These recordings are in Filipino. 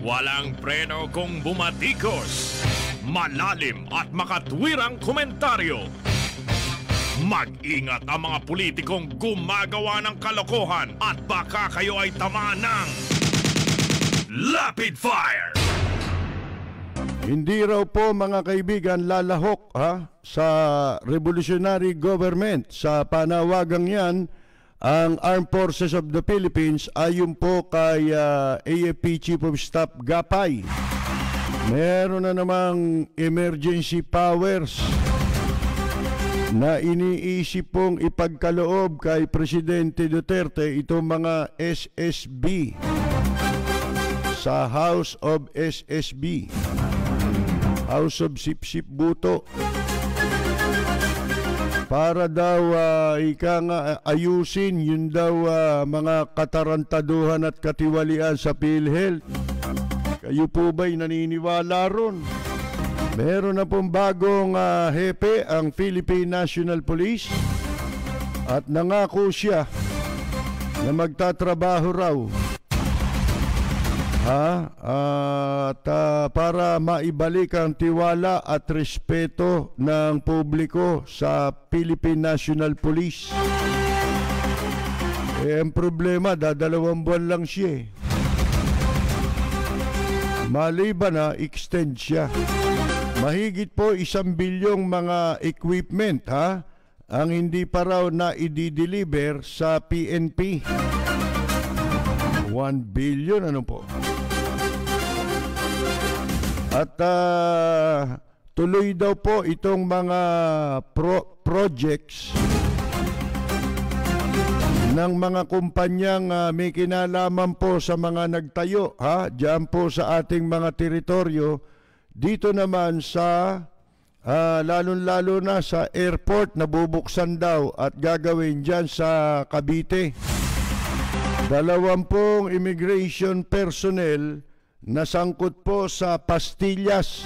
Walang preno kung bumatikos, malalim at makatwirang komentaryo. Mag-ingat ang mga politikong gumagawa ng kalokohan at baka kayo ay tamaan ng Rapid Fire! Hindi raw po mga kaibigan lalahok sa revolutionary government. Sa panawagang yan, ang Armed Forces of the Philippines ayon po kay AFP Chief of Staff Gapay. Meron na namang emergency powers na iniisip pong ipagkaloob kay Presidente Duterte itong mga SSB sa House of SSB, House of Sip-Sip Buto, para daw ayusin yun daw mga katarantaduhan at katiwalian sa PhilHealth. Kayo po ba'y naniniwala ron? Meron na pong bagong hepe ang Philippine National Police at nangako siya na magtatrabaho raw para maibalik ang tiwala at respeto ng publiko sa Philippine National Police. Ang problema, 2 buwan lang siya. Maliban na, extend siya. Mahigit po 1 bilyong mga equipment ang hindi pa raw na i-deliver sa PNP. 1 billion ano po. At tuloy daw po itong mga projects ng mga kumpanyang may kinalaman po sa mga nagtayo diyan po sa ating mga teritoryo. Dito naman sa lalong-lalo na sa airport na bubuksan daw at gagawin dyan sa Cavite. 20 immigration personnel na sangkot po sa pastillas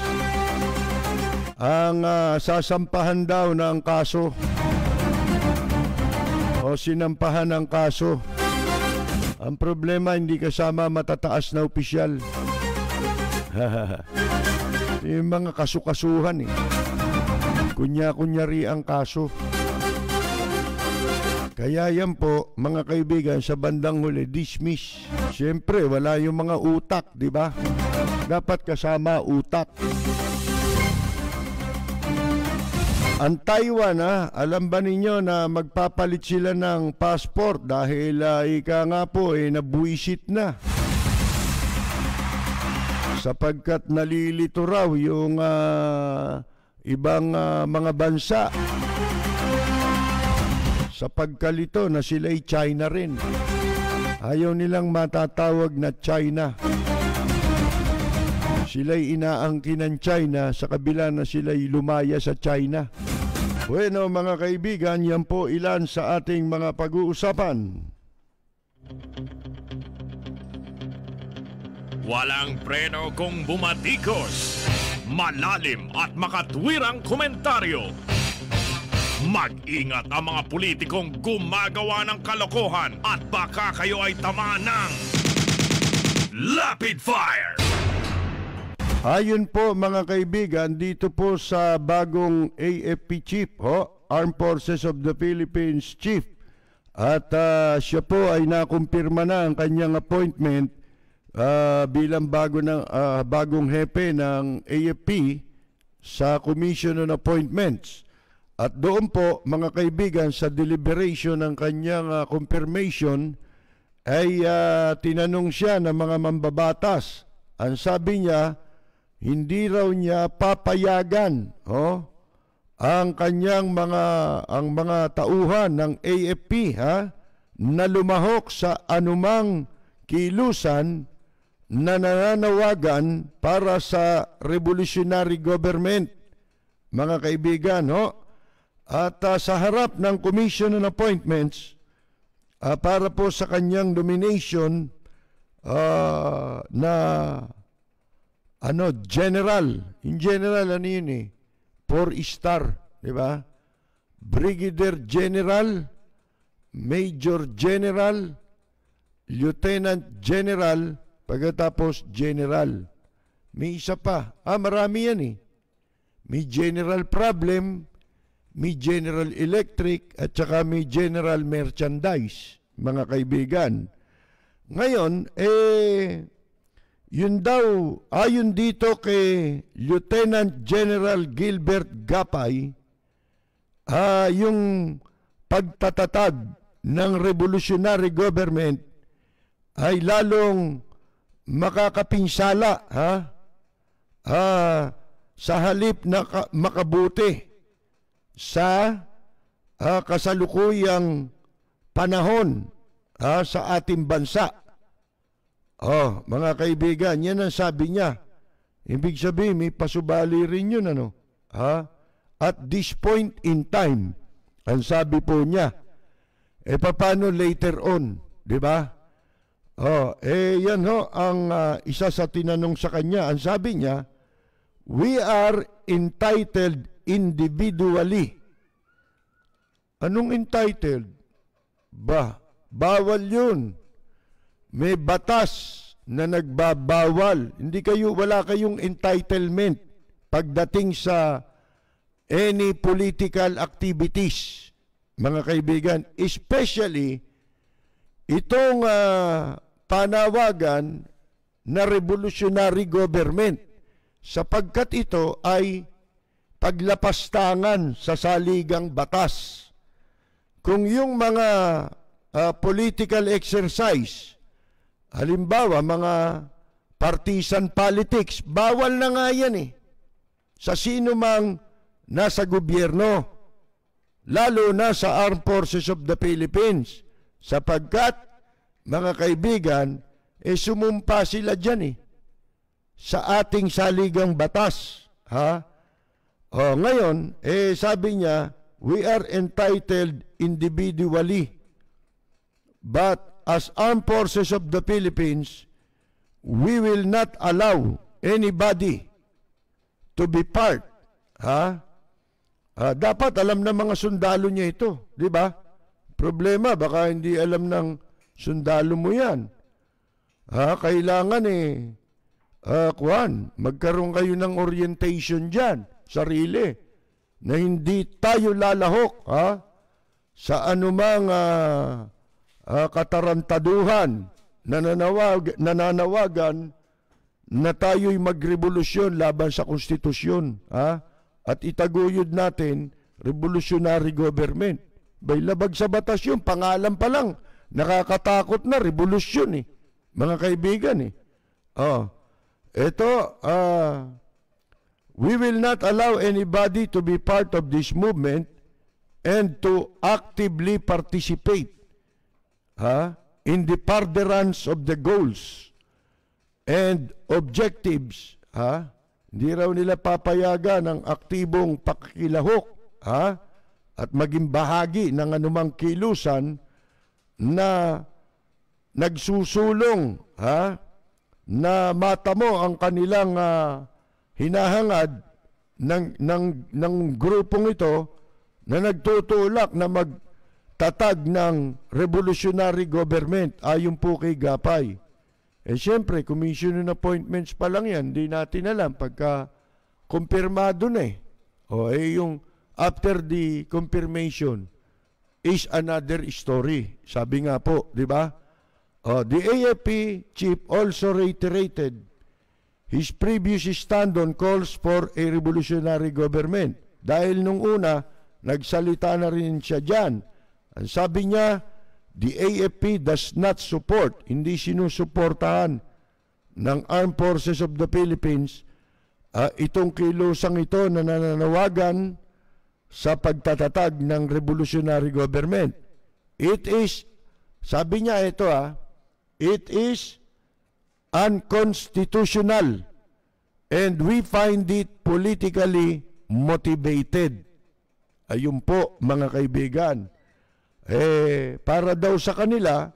ang sasampahan daw ng kaso o sinampahan ng kaso. Ang problema, hindi kasama matataas na opisyal. Yung mga kasukasuhan kunya-kunyari ang kaso. Kaya yan po mga kaibigan, sa bandang huli dismiss. Siyempre wala yung mga utak, di ba? Dapat kasama utak. Ang Taiwan alam ba ninyo na magpapalit sila ng passport dahil ika nga po nabuisit na. Sapagkat nalilito raw yung ibang mga bansa sa pagkalito na sila'y China rin. Ayaw nilang matatawag na China. Sila'y inaangkin ng China sa kabila na sila'y lumaya sa China. Bueno mga kaibigan, yan po ilan sa ating mga pag-uusapan. Walang preno kung bumatikos, malalim at makatwirang komentaryo. Mag-ingat ang mga politikong gumagawa ng kalokohan at baka kayo ay tamaan ng Rapid Fire! Ayon po mga kaibigan, dito po sa bagong AFP Chief, Armed Forces of the Philippines Chief, at siya po ay nakumpirma na ang kanyang appointment bilang bagong hepe ng AFP sa Commission on Appointments. At doon po mga kaibigan, sa deliberation ng kanyang confirmation ay tinanong siya ng mga mambabatas. Ang sabi niya, hindi raw niya papayagan ang kanyang mga tauhan ng AFP na lumahok sa anumang kilusan na nananawagan para sa revolutionary government. Mga kaibigan, at sa harap ng Commission on Appointments para po sa kanyang nomination na general. In general, 4-star, di ba? Brigadier General, Major General, Lieutenant General, pagkatapos General. May isa pa. Marami yan eh. May General Problem, may General Electric, at saka may General Merchandise, mga kaibigan. Ngayon, yun daw, ayon dito kay Lieutenant General Gilbert Gapay, yung pagtatatag ng revolutionary government ay lalong makakapinsala sa halip na makabuti sa kasalukuyang panahon sa ating bansa. Mga kaibigan, yan ang sabi niya. Ibig sabihin, may pasubali rin yun, ano? At this point in time, ang sabi po niya, paano later on, di ba? Yan ang isa sa tinanong sa kanya. Ang sabi niya, we are entitled individually. Anong entitled? Bawal yun. May batas na nagbabawal. Wala kayong entitlement pagdating sa any political activities, mga kaibigan. Especially, itong panawagan na revolutionary government, sapagkat ito ay paglapastangan sa saligang batas. Kung yung mga political exercise, halimbawa, mga partisan politics, bawal na nga yan eh. Sa sino mang nasa gobyerno, lalo na sa Armed Forces of the Philippines, sapagkat, mga kaibigan, sumumpa sila dyan eh, sa ating saligang batas. Ngayon, sabi niya, we are entitled individually, but as Armed Forces of the Philippines, we will not allow anybody to be part. Dapat alam ng mga sundalo niya ito, di ba? Problema, baka hindi alam ng sundalo mo yan. Kailangan magkaroon kayo ng orientation dyan, sarili, na hindi tayo lalahok sa anumang katarantaduhan na nananawagan na tayo'y magrevolusyon laban sa konstitusyon at itaguyod natin revolutionary government. Bay, labag sa batas yun, pangalan pa lang, nakakatakot na, revolusyon eh, mga kaibigan eh. We will not allow anybody to be part of this movement and to actively participate in the furtherance of the goals and objectives. Hindi raw nila papayagan ng aktibong pakikilahok at maging bahagi ng anumang kilusan na nagsusulong na matamo ang kanilang hinahangad ng grupong ito na nagtutulak na magtatag ng revolutionary government ayon po kay Gapay. Siyempre, commission on appointments pa lang yan, hindi natin alam pagka kumpirmado na yung after the confirmation is another story. Sabi nga po, di ba? The AFP chief also reiterated his previous stand on calls for a revolutionary government. Dahil nung una, nagsalita na rin siya dyan. Ang sabi niya, the AFP does not support, hindi sinusuportahan ng Armed Forces of the Philippines itong kilusang ito na nananawagan sa pagtatatag ng revolutionary government. It is, sabi niya ito it is unconstitutional and we find it politically motivated. Ayun po, mga kaibigan. Para daw sa kanila,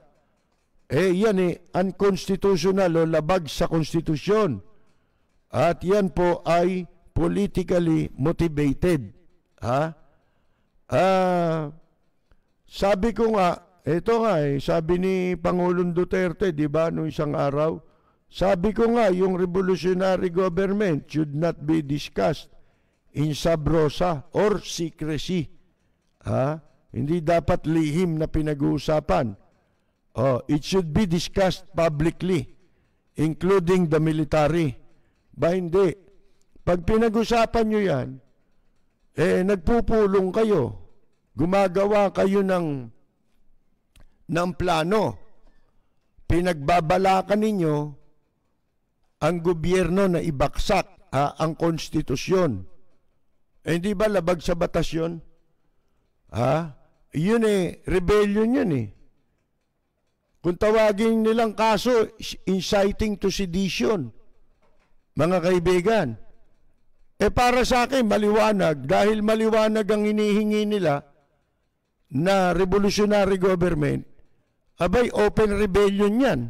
yan unconstitutional o labag sa konstitusyon. At yan po ay politically motivated. Sabi ko nga, Ito nga sabi ni Pangulong Duterte, di ba, noong isang araw, sabi ko nga, yung revolutionary government should not be discussed in sub rosa or secrecy. Hindi dapat lihim na pinag-uusapan. It should be discussed publicly, including the military. Ba hindi? Pag pinag-usapan nyo yan, nagpupulong kayo. Gumagawa kayo ng plano. Pinagbabalakan ninyo ang gobyerno na ibaksak ang konstitusyon. Hindi ba labag sa batas yun? Yun rebellion yun Kung tawagin nilang kaso, inciting to sedition, mga kaibigan. Para sa akin, maliwanag. Dahil maliwanag ang hinihingi nila na revolutionary government, abay, open rebellion yan,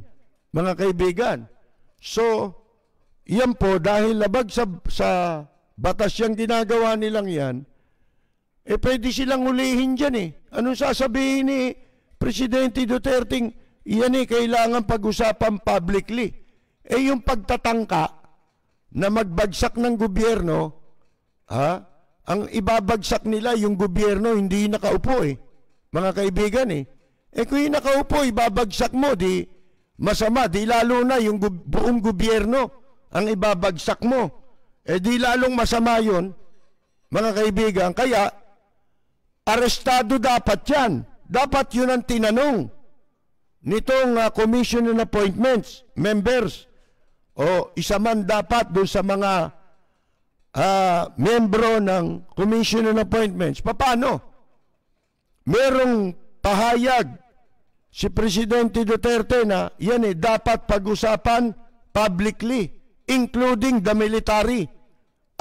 mga kaibigan. So, yan po, dahil labag sa batas yung ginagawa nilang yan, pwede silang ulihin dyan Anong sasabihin ni Presidente Duterte? Yan kailangan pag-usapan publicly. Yung pagtatangka na magbagsak ng gobyerno, ang ibabagsak nila yung gobyerno, hindi nakaupo mga kaibigan kung yung nakaupo, ibabagsak mo, di masama, di lalo na yung buong gobyerno ang ibabagsak mo. Di lalong masama yun, mga kaibigan. Kaya, arestado dapat yan. Dapat yun ang tinanong nitong Commission on Appointments, members, isa man dapat doon sa mga membro ng Commission on Appointments. Paano? Merong pahayag si Presidente Duterte na yan dapat pag-usapan publicly, including the military.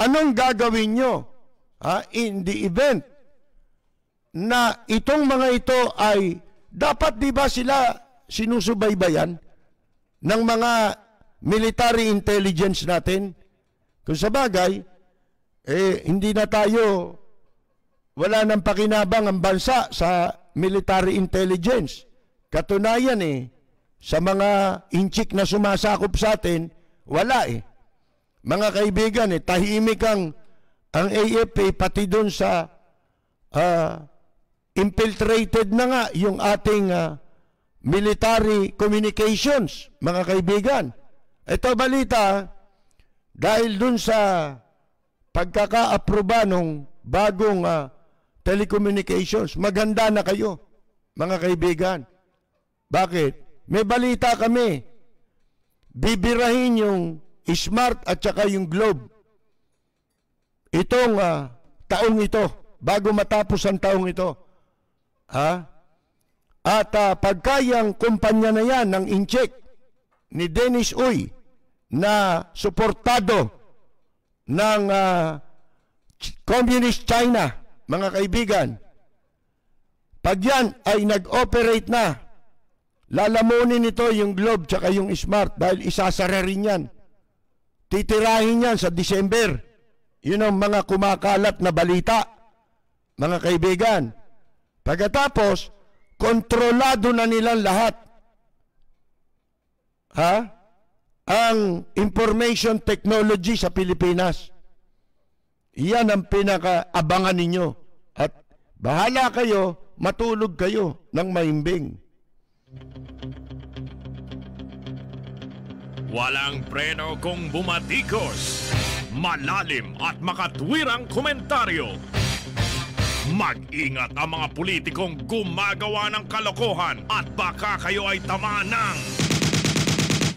Anong gagawin nyo in the event na itong mga ito ay dapat, di ba sila sinusubaybayan ng mga military intelligence natin? Kung sa bagay, hindi na tayo, wala nang pakinabang ang bansa sa military intelligence. Katunayan sa mga inchik na sumasakop sa atin, wala Mga kaibigan, tahimik ang AFP, pati doon sa infiltrated na nga yung ating military communications, mga kaibigan. Ito balita, dahil dun sa pagkaka-aproba ng bagong telecommunications, maganda na kayo, mga kaibigan. Bakit? May balita kami. Bibirahin yung Smart at saka yung Globe. Itong taong ito, bago matapos ang taong ito. At pagkayang kumpanya na yan ng Incheck ni Dennis Uy na suportado ng Communist China, mga kaibigan, pag yan ay nag-operate na, lalamunin ito yung Globe tsaka yung Smart dahil isasara rin yan. Titirahin yan sa December. Yun ang mga kumakalat na balita, mga kaibigan. Pagkatapos, kontrolado na nilang lahat. Ang information technology sa Pilipinas. Iyan ang pinakaabangan ninyo. At bahala kayo, matulog kayo ng maimbing. Walang preno kung bumatikos. Malalim at makatwirang komentaryo. Mag-ingat ang mga politikong gumagawa ng kalokohan at baka kayo ay tamaan ng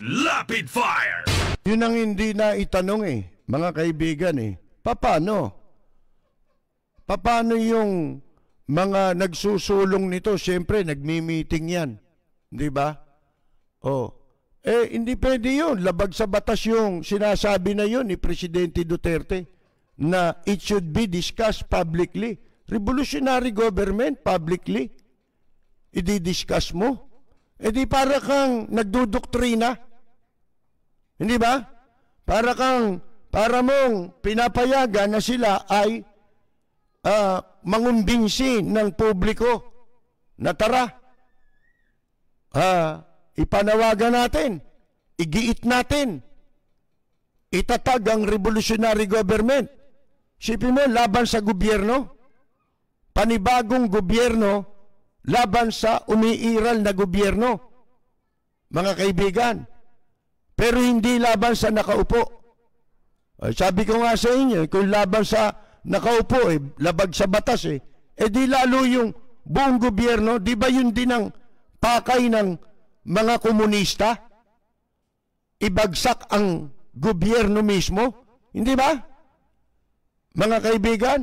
Rapid Fire! Yun ang hindi na itanong mga kaibigan Paano? Paano yung mga nagsusulong nito? Siyempre, nagmi-meeting yan. Di ba? Hindi pwede yun. Labag sa batas yung sinasabi na yun ni Presidente Duterte na it should be discussed publicly. Revolutionary government, publicly. I-discuss mo. Di para kang nagdudoktrina. Hindi ba? Para mong pinapayagan na sila ay mangumbinsi ng publiko na tara, ipanawagan natin, igiit natin, itatag ang revolutionary government. Sipin mo, laban sa gobyerno, panibagong gobyerno, laban sa umiiral na gobyerno, mga kaibigan. Pero hindi laban sa nakaupo. Sabi ko nga sa inyo, kung laban sa nakaupo, labag sa batas di lalo yung buong gobyerno, di ba yun din ang pakay ng mga komunista? Ibagsak ang gobyerno mismo, hindi ba? Mga kaibigan,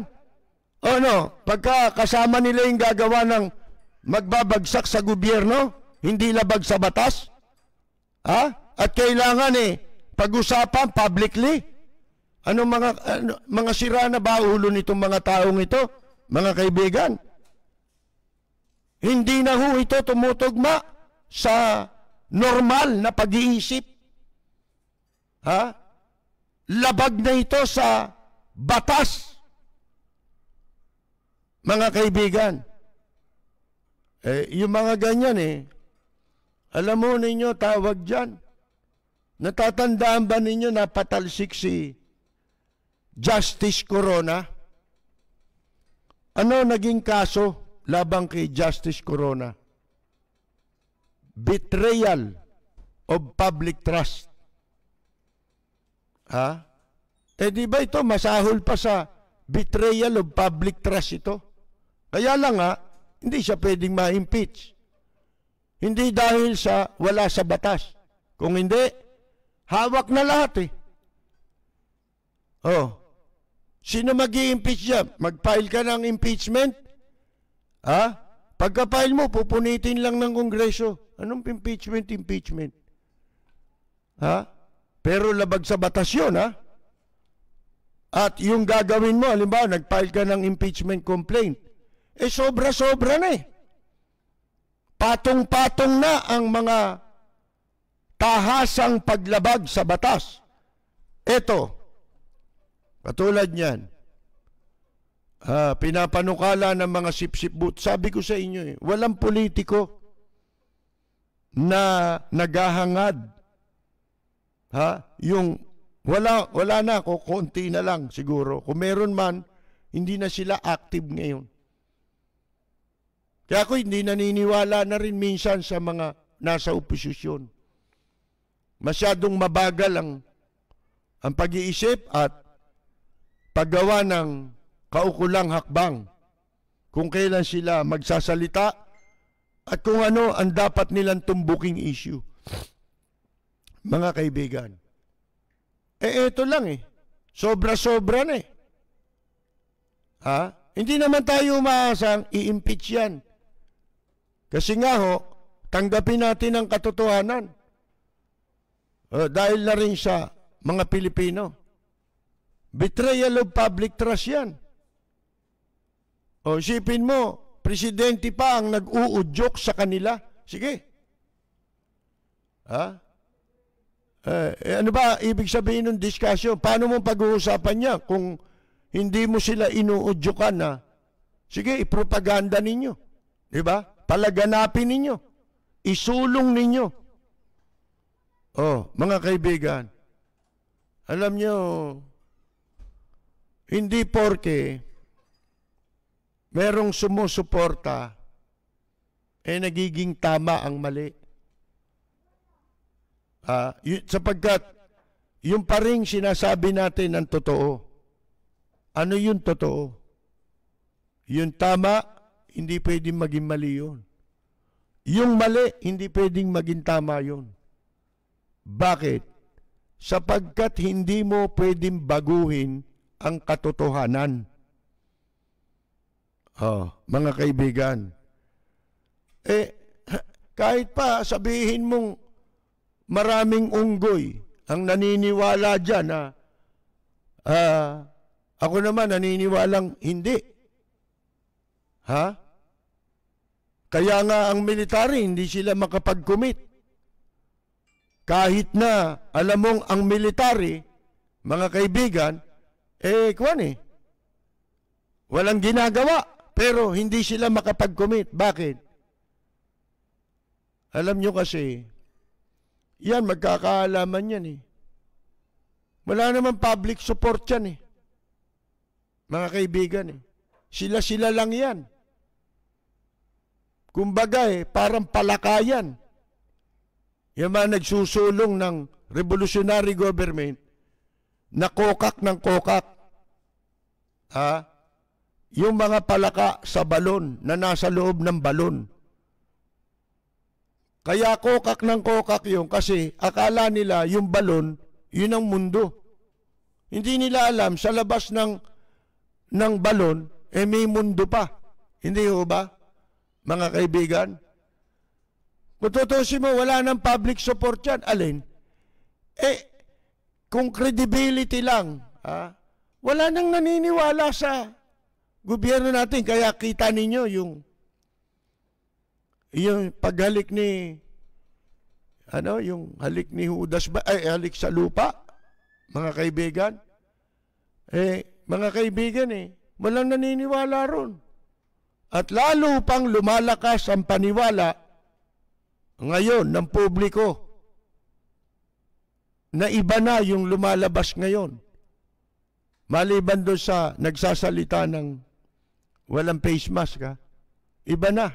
pagka kasama nila yung gagawa ng magbabagsak sa gobyerno, hindi labag sa batas, at kailangan pag-usapan publicly. Mga sira na ba ulo nitong mga taong ito, mga kaibigan? Hindi na ho ito tumutugma sa normal na pag-iisip. Labag na ito sa batas, mga kaibigan. Yung mga ganyan alam mo ninyo, tawag dyan. Natatandaan ba ninyo na patalsik si Justice Corona? Ano naging kaso labang kay Justice Corona? Betrayal of public trust. Di ba ito masahol pa sa betrayal of public trust ito? Kaya lang hindi siya pwedeng ma-impeach. Hindi dahil sa wala sa batas. Kung hindi, hawak na lahat Sino mag-i-impeach niya? Mag-file ka ng impeachment? Pagka-file mo, pupunitin lang ng Kongreso. Anong impeachment? Pero labag sa batas yun, At yung gagawin mo, halimbawa, nag-file ka ng impeachment complaint, sobra-sobra na Patong-patong na ang mga tahasang paglabag sa batas. Ito, katulad niyan, pinapanukala ng mga sip-sip boot. Sabi ko sa inyo walang politiko na naghahangad. Yung wala na, konti na lang siguro. Kung meron man, hindi na sila active ngayon. Kaya ako hindi naniniwala na rin minsan sa mga nasa oposisyon. Masyadong mabagal ang pag-iisip at paggawa ng kaukulang hakbang kung kailan sila magsasalita at kung ano ang dapat nilang tumbuking issue. Mga kaibigan, ito lang sobra-sobra na Hindi naman tayo umaasang i-impeach yan. Kasi nga tanggapin natin ang katotohanan. Dahil na rin sa mga Pilipino. Betrayal of public trust yan. Isipin mo, presidente pa ang nag-uudyok sa kanila. Sige. Ano ba ibig sabihin ng discussion? Paano mo pag-uusapan niya kung hindi mo sila inuudyokan na, sige, ipropaganda ninyo. Diba? Palaganapin ninyo. Isulong ninyo. Mga kaibigan, alam nyo, hindi porke merong sumusuporta, nagiging tama ang mali. Sapagkat, yung pa rin sinasabi natin ang totoo. Ano yung totoo? Yung tama, hindi pwedeng maging mali yun. Yung mali, hindi pwedeng maging tama yun. Bakit? Sapagkat hindi mo pwedeng baguhin ang katotohanan. Mga kaibigan, kahit pa sabihin mong maraming unggoy ang naniniwala dyan na ako naman naniniwalang hindi. Kaya nga ang military hindi sila makapag-commit. Kahit na alam mong ang military, mga kaibigan, walang ginagawa, pero hindi sila makapag-commit. Bakit? Alam nyo kasi, yan, magkakaalaman yan eh. Wala naman public support yan eh. Mga kaibigan eh. Sila-sila lang yan. Kumbaga eh, parang palakayan. Yung mga nagsusulong ng revolutionary government na kokak ng kokak. Yung mga palaka sa balon na nasa loob ng balon. Kaya kokak ng kokak yun kasi akala nila yung balon, yun ang mundo. Hindi nila alam sa labas ng balon, may mundo pa. Hindi ho ba, mga kaibigan? Kung tutusin mo, wala nang public support yan. Alin? Kung credibility lang, wala nang naniniwala sa gobyerno natin. Kaya kita ninyo yung paghalik ni yung halik ni Judas halik sa lupa, mga kaibigan. Mga kaibigan walang naniniwala ron. At lalo pang lumalakas ang paniwala ngayon ng publiko na iba na yung lumalabas ngayon. Maliban doon sa nagsasalita ng walang face mask, iba na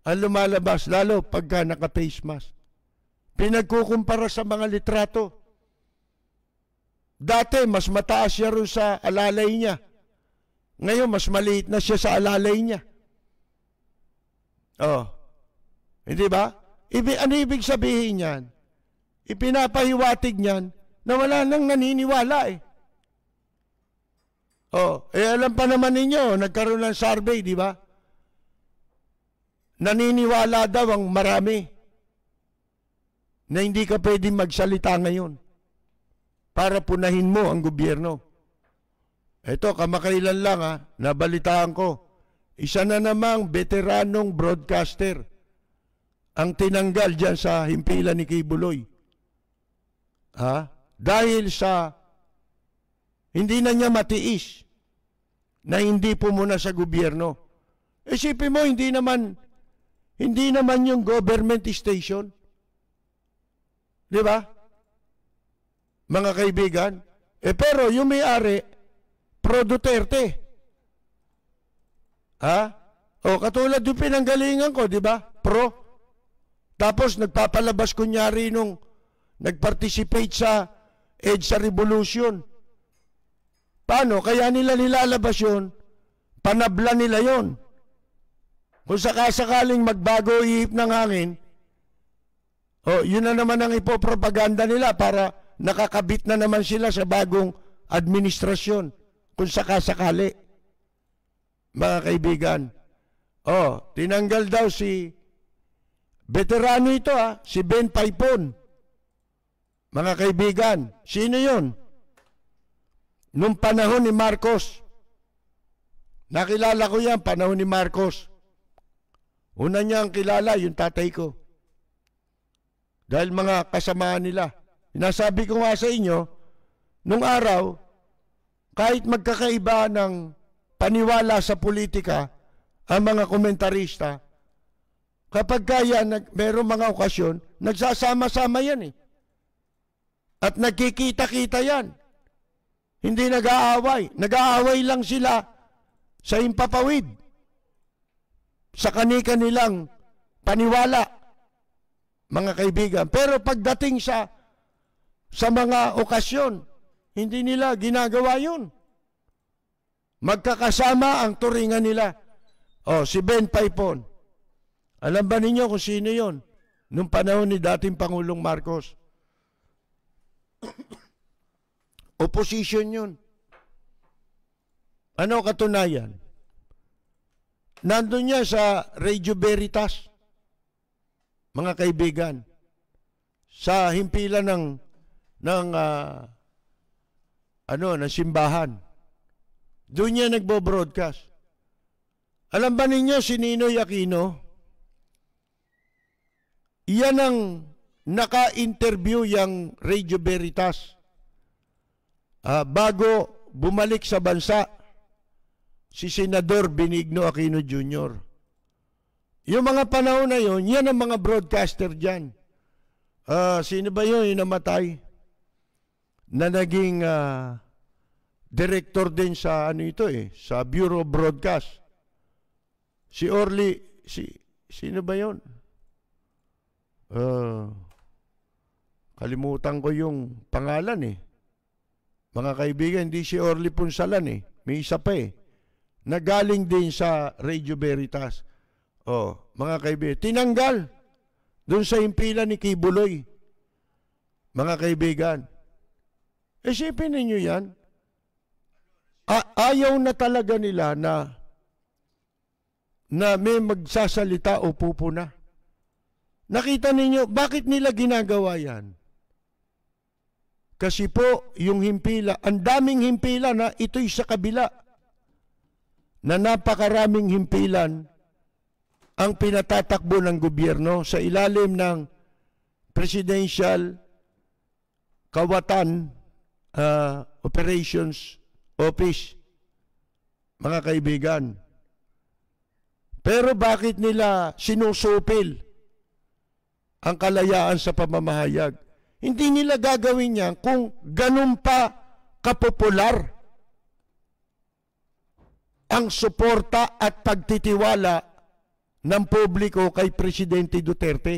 ang lumalabas, lalo pagka naka-face mask. Pinagkukumpara sa mga litrato. Dati, mas mataas siya rin sa alalay niya. Ngayon, mas maliit na siya sa alalay niya. Hindi ba? Ano ibig sabihin niyan? Ipinapahiwatig niyan na wala nang naniniwala alam pa naman ninyo, nagkaroon ng survey, di ba? Naniniwala daw ang marami na hindi ka pwedeng magsalita ngayon para punahin mo ang gobyerno. Ito, kamakailan lang nabalitaan ko. Isa na namang veteranong broadcaster ang tinanggal dyan sa himpilan ni Kibuloy. Dahil sa hindi na niya matiis na hindi pumuna sa gobyerno. Isipin mo, hindi naman yung government station. Di ba? Mga kaibigan. Pero yung may-ari, pro Duterte. Katulad yung pinanggalingan ko, di ba? Pro. Tapos nagpapalabas kunyari nung nag-participate sa EDSA Revolution. Paano? Kaya nila nilalabas yun, panabla nila yon. Kung sakasakaling magbago ihip ng hangin, yun na naman ang ipopropaganda nila para nakakabit na naman sila sa bagong administrasyon. Kung sakasakali. Mga kaibigan. Tinanggal daw si veterano ito si Ben Paipon. Mga kaibigan. Sino yun? Nung panahon ni Marcos. Nakilala ko yan, panahon ni Marcos. Una niya ang kilala, yung tatay ko. Dahil mga kasamaan nila. Nasabi ko nga sa inyo, nung araw, kahit magkakaiba ng paniwala sa politika, ang mga komentarista, kapag kaya mayroong mga okasyon, nagsasama-sama yan At nagkikita-kita yan. Hindi nag-aaway. Nag-aaway lang sila sa impapawid. Sa kani-kanilang paniwala, mga kaibigan. Pero pagdating sa mga okasyon, hindi nila ginagawa yun. Magkakasama ang turingan nila. Si Ben Paipon. Alam ba ninyo kung sino yon? Nung panahon ni dating Pangulong Marcos. Opposition yun. Ano katunayan? Nandun niya sa Radio Veritas, mga kaibigan, sa himpilan ng simbahan. Doon niya nagbo-broadcast. Alam ba ninyo si Ninoy Aquino? Iyan ang naka-interview yung Radio Veritas. Bago bumalik sa bansa si Senador Benigno Aquino Jr. Yung mga panahon na yun, yan ang mga broadcaster dyan. Sino ba yun yung namatay? Na naging director din sa ano ito sa Bureau of Broadcast. Si Orly, sino ba yun? Kalimutan ko yung pangalan Mga kaibigan, hindi si Orly Punsalan May isa pa Nagaling din sa Radio Veritas. Mga kaibigan, tinanggal doon sa himpilan ni Kibuloy. Mga kaibigan, isipin ninyo yan. Ayaw na talaga nila na may magsasalita o pupuna. Nakita ninyo, bakit nila ginagawa yan? Kasi po, yung himpila, ang daming himpilan ito'y sa kabila. Na napakaraming himpilan ang pinatatakbo ng gobyerno sa ilalim ng Presidential Kawatan Operations Office. Mga kaibigan. Pero bakit nila sinusupil ang kalayaan sa pamamahayag? Hindi nila gagawin yan kung ganun pa kapopular ang suporta at pagtitiwala ng publiko kay Presidente Duterte.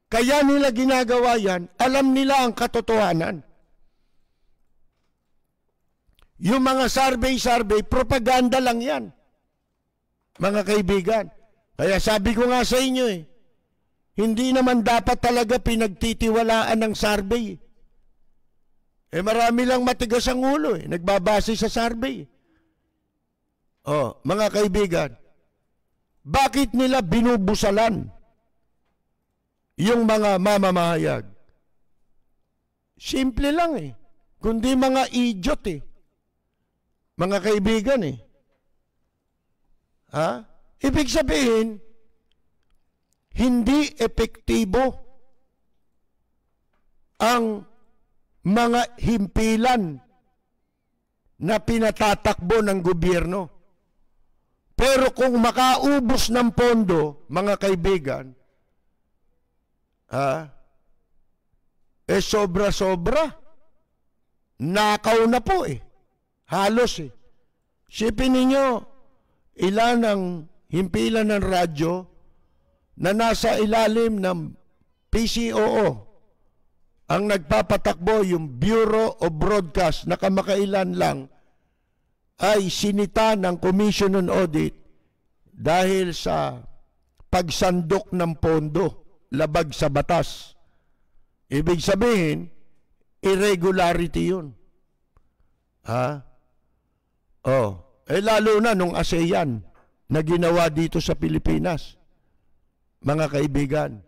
Kaya nila ginagawa yan, alam nila ang katotohanan. Yung mga survey, propaganda lang yan. Mga kaibigan. Kaya sabi ko nga sa inyo hindi naman dapat talaga pinagtitiwalaan ng survey. Marami lang matigas ang ulo nagbabase sa survey. Mga kaibigan, bakit nila binubusalan yung mga mamamahayag? Simple lang kundi mga idiot Mga kaibigan Ibig sabihin, hindi epektibo ang mga himpilan na pinatatakbo ng gobyerno. Pero kung makaubos ng pondo, mga kaibigan, sobra-sobra. Nakaw na po Halos Sipin ninyo, ilan ang himpilan ng radyo na nasa ilalim ng PCOO ang nagpapatakbo, yung Bureau of Broadcast na kamakailan lang ay sinita ng Commission on Audit dahil sa pagsandok ng pondo, labag sa batas. Ibig sabihin, irregularity yun. Lalo na nung ASEAN na ginawa dito sa Pilipinas. Mga kaibigan,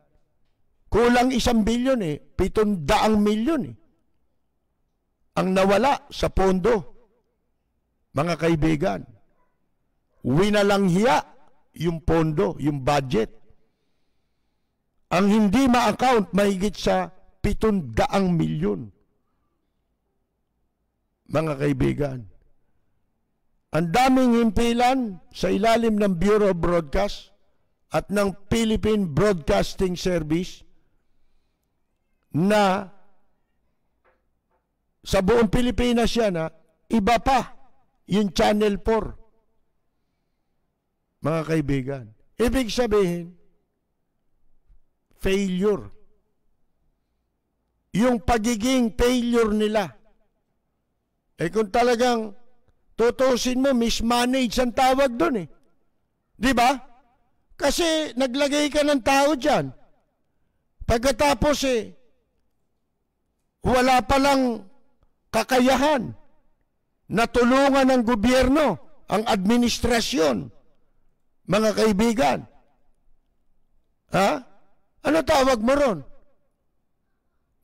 kulang 1 bilyon 700 milyon ang nawala sa pondo. Mga kaibigan, winalanghiya yung pondo, yung budget. Ang hindi ma-account mahigit sa 700 milyon. Mga kaibigan, ang daming himpilan sa ilalim ng Bureau of Broadcast at ng Philippine Broadcasting Service na sa buong Pilipinas yan iba pa yung Channel 4. Mga kaibigan, ibig sabihin, failure. Yung pagiging failure nila. Kung talagang tutusin mo, mismanage ang tawag doon Di ba? Kasi naglagay ka ng tao dyan. Pagkatapos wala palang kakayahan na tulungan ng gobyerno, ang administrasyon. Mga kaibigan. Ano tawag mo ron?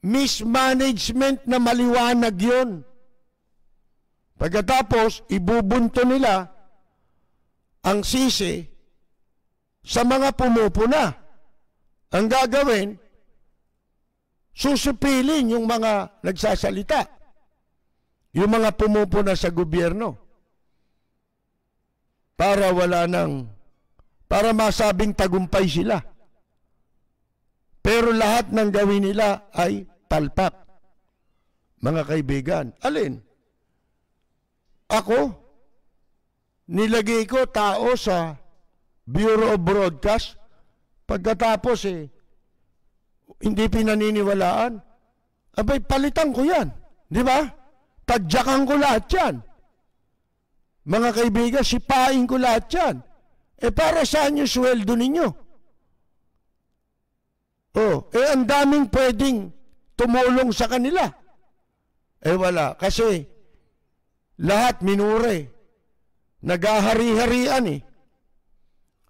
Mismanagement na maliwanag yun. Pagkatapos, ibubunto nila ang sisi sa mga pumupuna. Ang gagawin, susupilin yung mga nagsasalita. Yung mga pumupuna sa gobyerno. Para wala nang para masabing tagumpay sila. Pero lahat ng gawin nila ay palpak. Mga kaibigan, alin? Ako, nilagay ko tao sa Bureau of Broadcast, pagkatapos hindi pinaniniwalaan, abay palitan ko yan. Di ba? Tadyakan ko lahat yan. Mga kaibigan, sipain ko lahat yan. Para saan yung sweldo ninyo? Ang daming pwedeng tumulong sa kanila. Wala. Kasi lahat minure. Nagahari-harian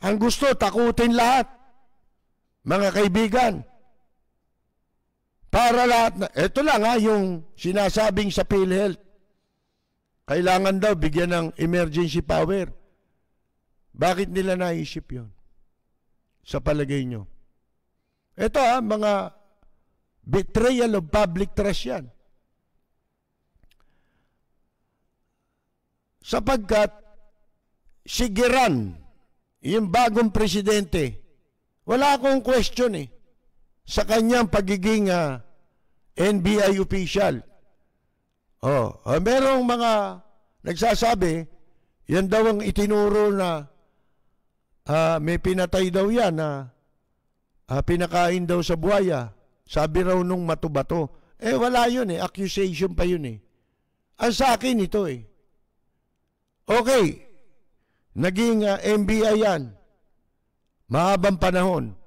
Ang gusto, takutin lahat. Mga kaibigan. Para lahat na, ito lang yung sinasabing sa PhilHealth. Kailangan daw bigyan ng emergency power. Bakit nila naisip yun? Sa palagay nyo. Ito mga betrayal of public trust yan. Sapagkat si Giran, yung bagong presidente, wala akong question sa kanyang pagiging NBI official. Merong mga nagsasabi, yan daw ang itinuro na may pinatay daw yan na pinakain daw sa buhaya. Sabi raw nung matubato. Wala yun accusation pa yun Ang sa akin ito Okay, naging NBI yan. Mahabang panahon.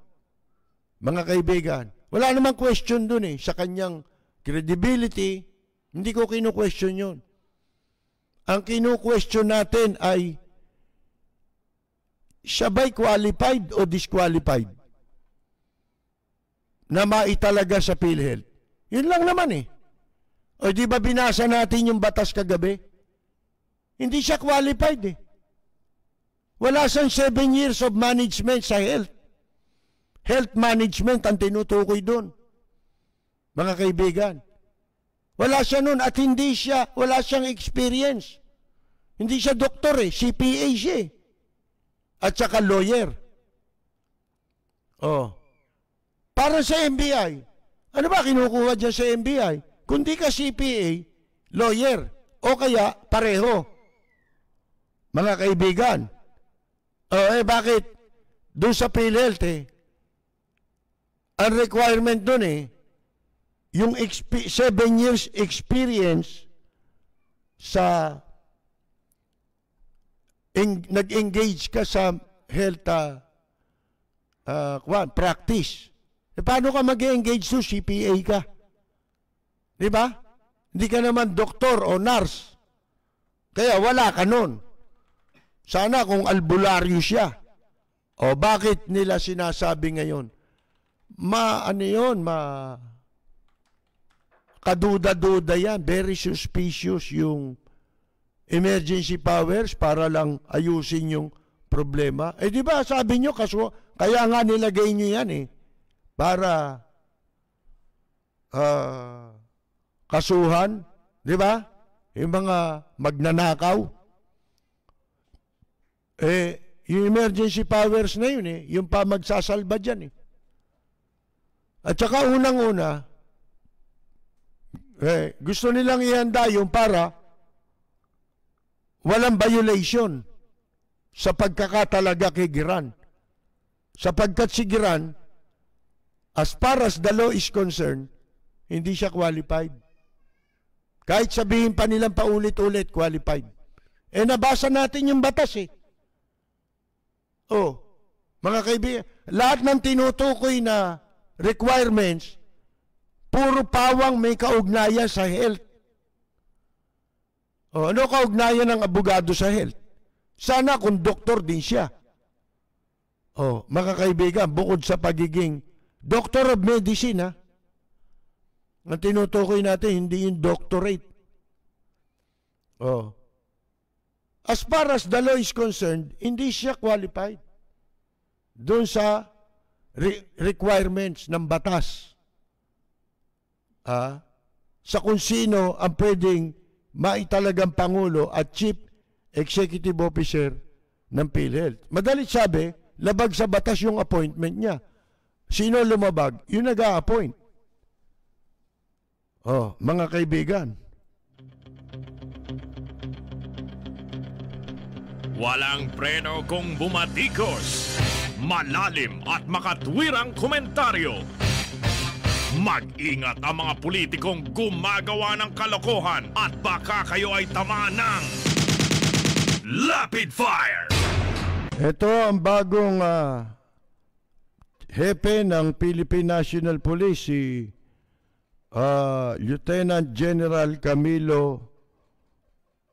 Mga kaibigan, wala namang question dun sa kanyang credibility. Hindi ko kinu-question yun. Ang kinu-question natin ay siya ba'y qualified o disqualified na maitalaga sa PhilHealth? Yun lang naman O di ba binasa natin yung batas kagabi? Hindi siya qualified Wala siyang 7 years of management sa health. Health management ang tinutukoy doon. Mga kaibigan. Wala siya noon at wala siyang experience. Hindi siya doktor CPA siya At saka lawyer. Para sa NBI. Ano ba kinukuha dyan sa NBI? Kundi ka CPA, lawyer, o kaya pareho. Mga kaibigan. Bakit? Doon sa PhilHealth ang requirement doon yung 7 years experience sa nag-engage ka sa health practice. Paano ka mag-engage to? CPA ka. Di ba? Hindi ka naman doktor o nurse. Kaya wala ka nun. Sana kung albularyo siya. Bakit nila sinasabi ngayon? Kaduda-duda yan. Very suspicious yung emergency powers para lang ayusin yung problema. Di ba sabi nyo, kaya nga nilagay nyo yan para kasuhan, di ba? Yung mga magnanakaw. Yung emergency powers na yun yung pa magsasalba dyan At saka unang-una, gusto nilang ihanda yung para walang violation sa pagkakatalaga kay Giran. Sapagkat si Giran, as far as the law is concerned, hindi siya qualified. Kahit sabihin pa nilang paulit-ulit, qualified. Nabasa natin yung batas mga kaibigan, lahat ng tinutukoy na requirements, puro pawang may kaugnayan sa health. Ano kaugnayan ng abogado sa health? Sana kung doktor din siya. Mga kaibigan, bukod sa pagiging doctor of medicine, ang tinutukoy natin, hindi yung doctorate. As far as the law is concerned, hindi siya qualified doon sa requirements ng batas. Sa kung sino ang pwedeng maitalagang Pangulo at Chief Executive Officer ng PhilHealth. Madalit sabi, labag sa batas yung appointment niya. Sino lumabag? Yung nag-a-appoint. Oh, mga kaibigan. Walang preno kung bumatikos. Malalim at makatwirang komentaryo. Mag-ingat ang mga politikong gumagawa ng kalokohan at baka kayo ay tamaan ng Rapid Fire! Ito ang bagong hepe ng Philippine National Police, si Lieutenant General Camilo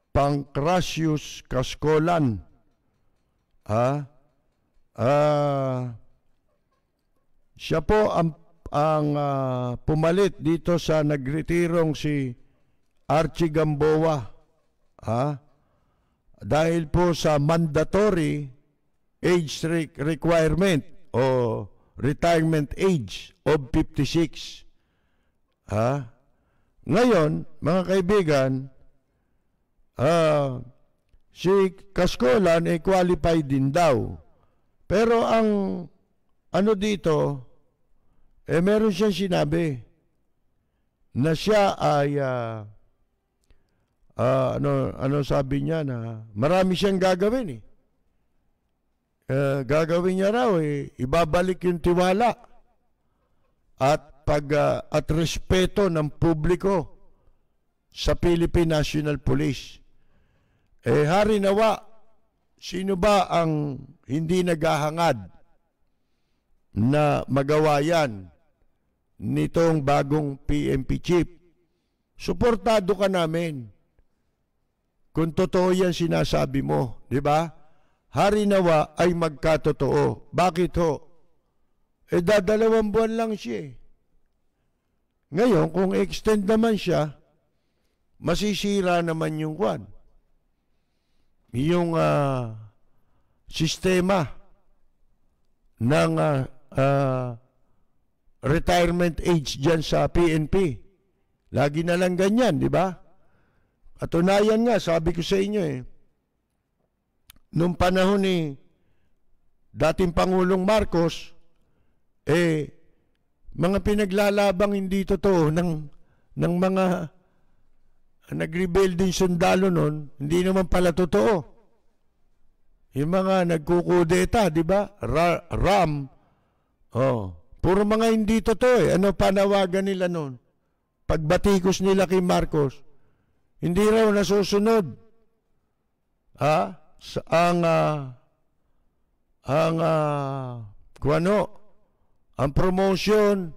Pancrasius Cascolan. Siya po ang pumalit dito sa nagretirong si Archie Gamboa. Dahil po sa mandatory age requirement o retirement age of 56. Ngayon, mga kaibigan, si Cascolan ay qualified din daw. Pero ang ano dito, meron siyang sinabi na siya ay ano sabi niya, na marami siyang gagawin gagawin niya raw ibabalik yung tiwala at at respeto ng publiko sa Philippine National Police. Hari nawa, sino ba ang hindi naghahangad na magawa yan nitong bagong PNP chief? Suportado ka namin kung totoo yan sinasabi mo, di ba? Hari nawa ay magkatotoo. Bakit ho? Dadalawang buwan lang siya. Ngayon, kung extend naman siya, masisira naman yung kwan. Yung sistema ng retirement age dyan sa PNP. Lagi na lang ganyan, di ba? Katunayan nga, sabi ko sa inyo nung panahon ni dating Pangulong Marcos, mga pinaglalabang hindi totoo ng mga nag-rebuilding sundalo nun, hindi naman pala totoo. Yung mga nagkukudeta, di ba? RAM. Puro mga hindi totoo Ano panawagan nila nun? Pagbatikos nila kay Marcos, hindi raw nasusunod. Ang promotion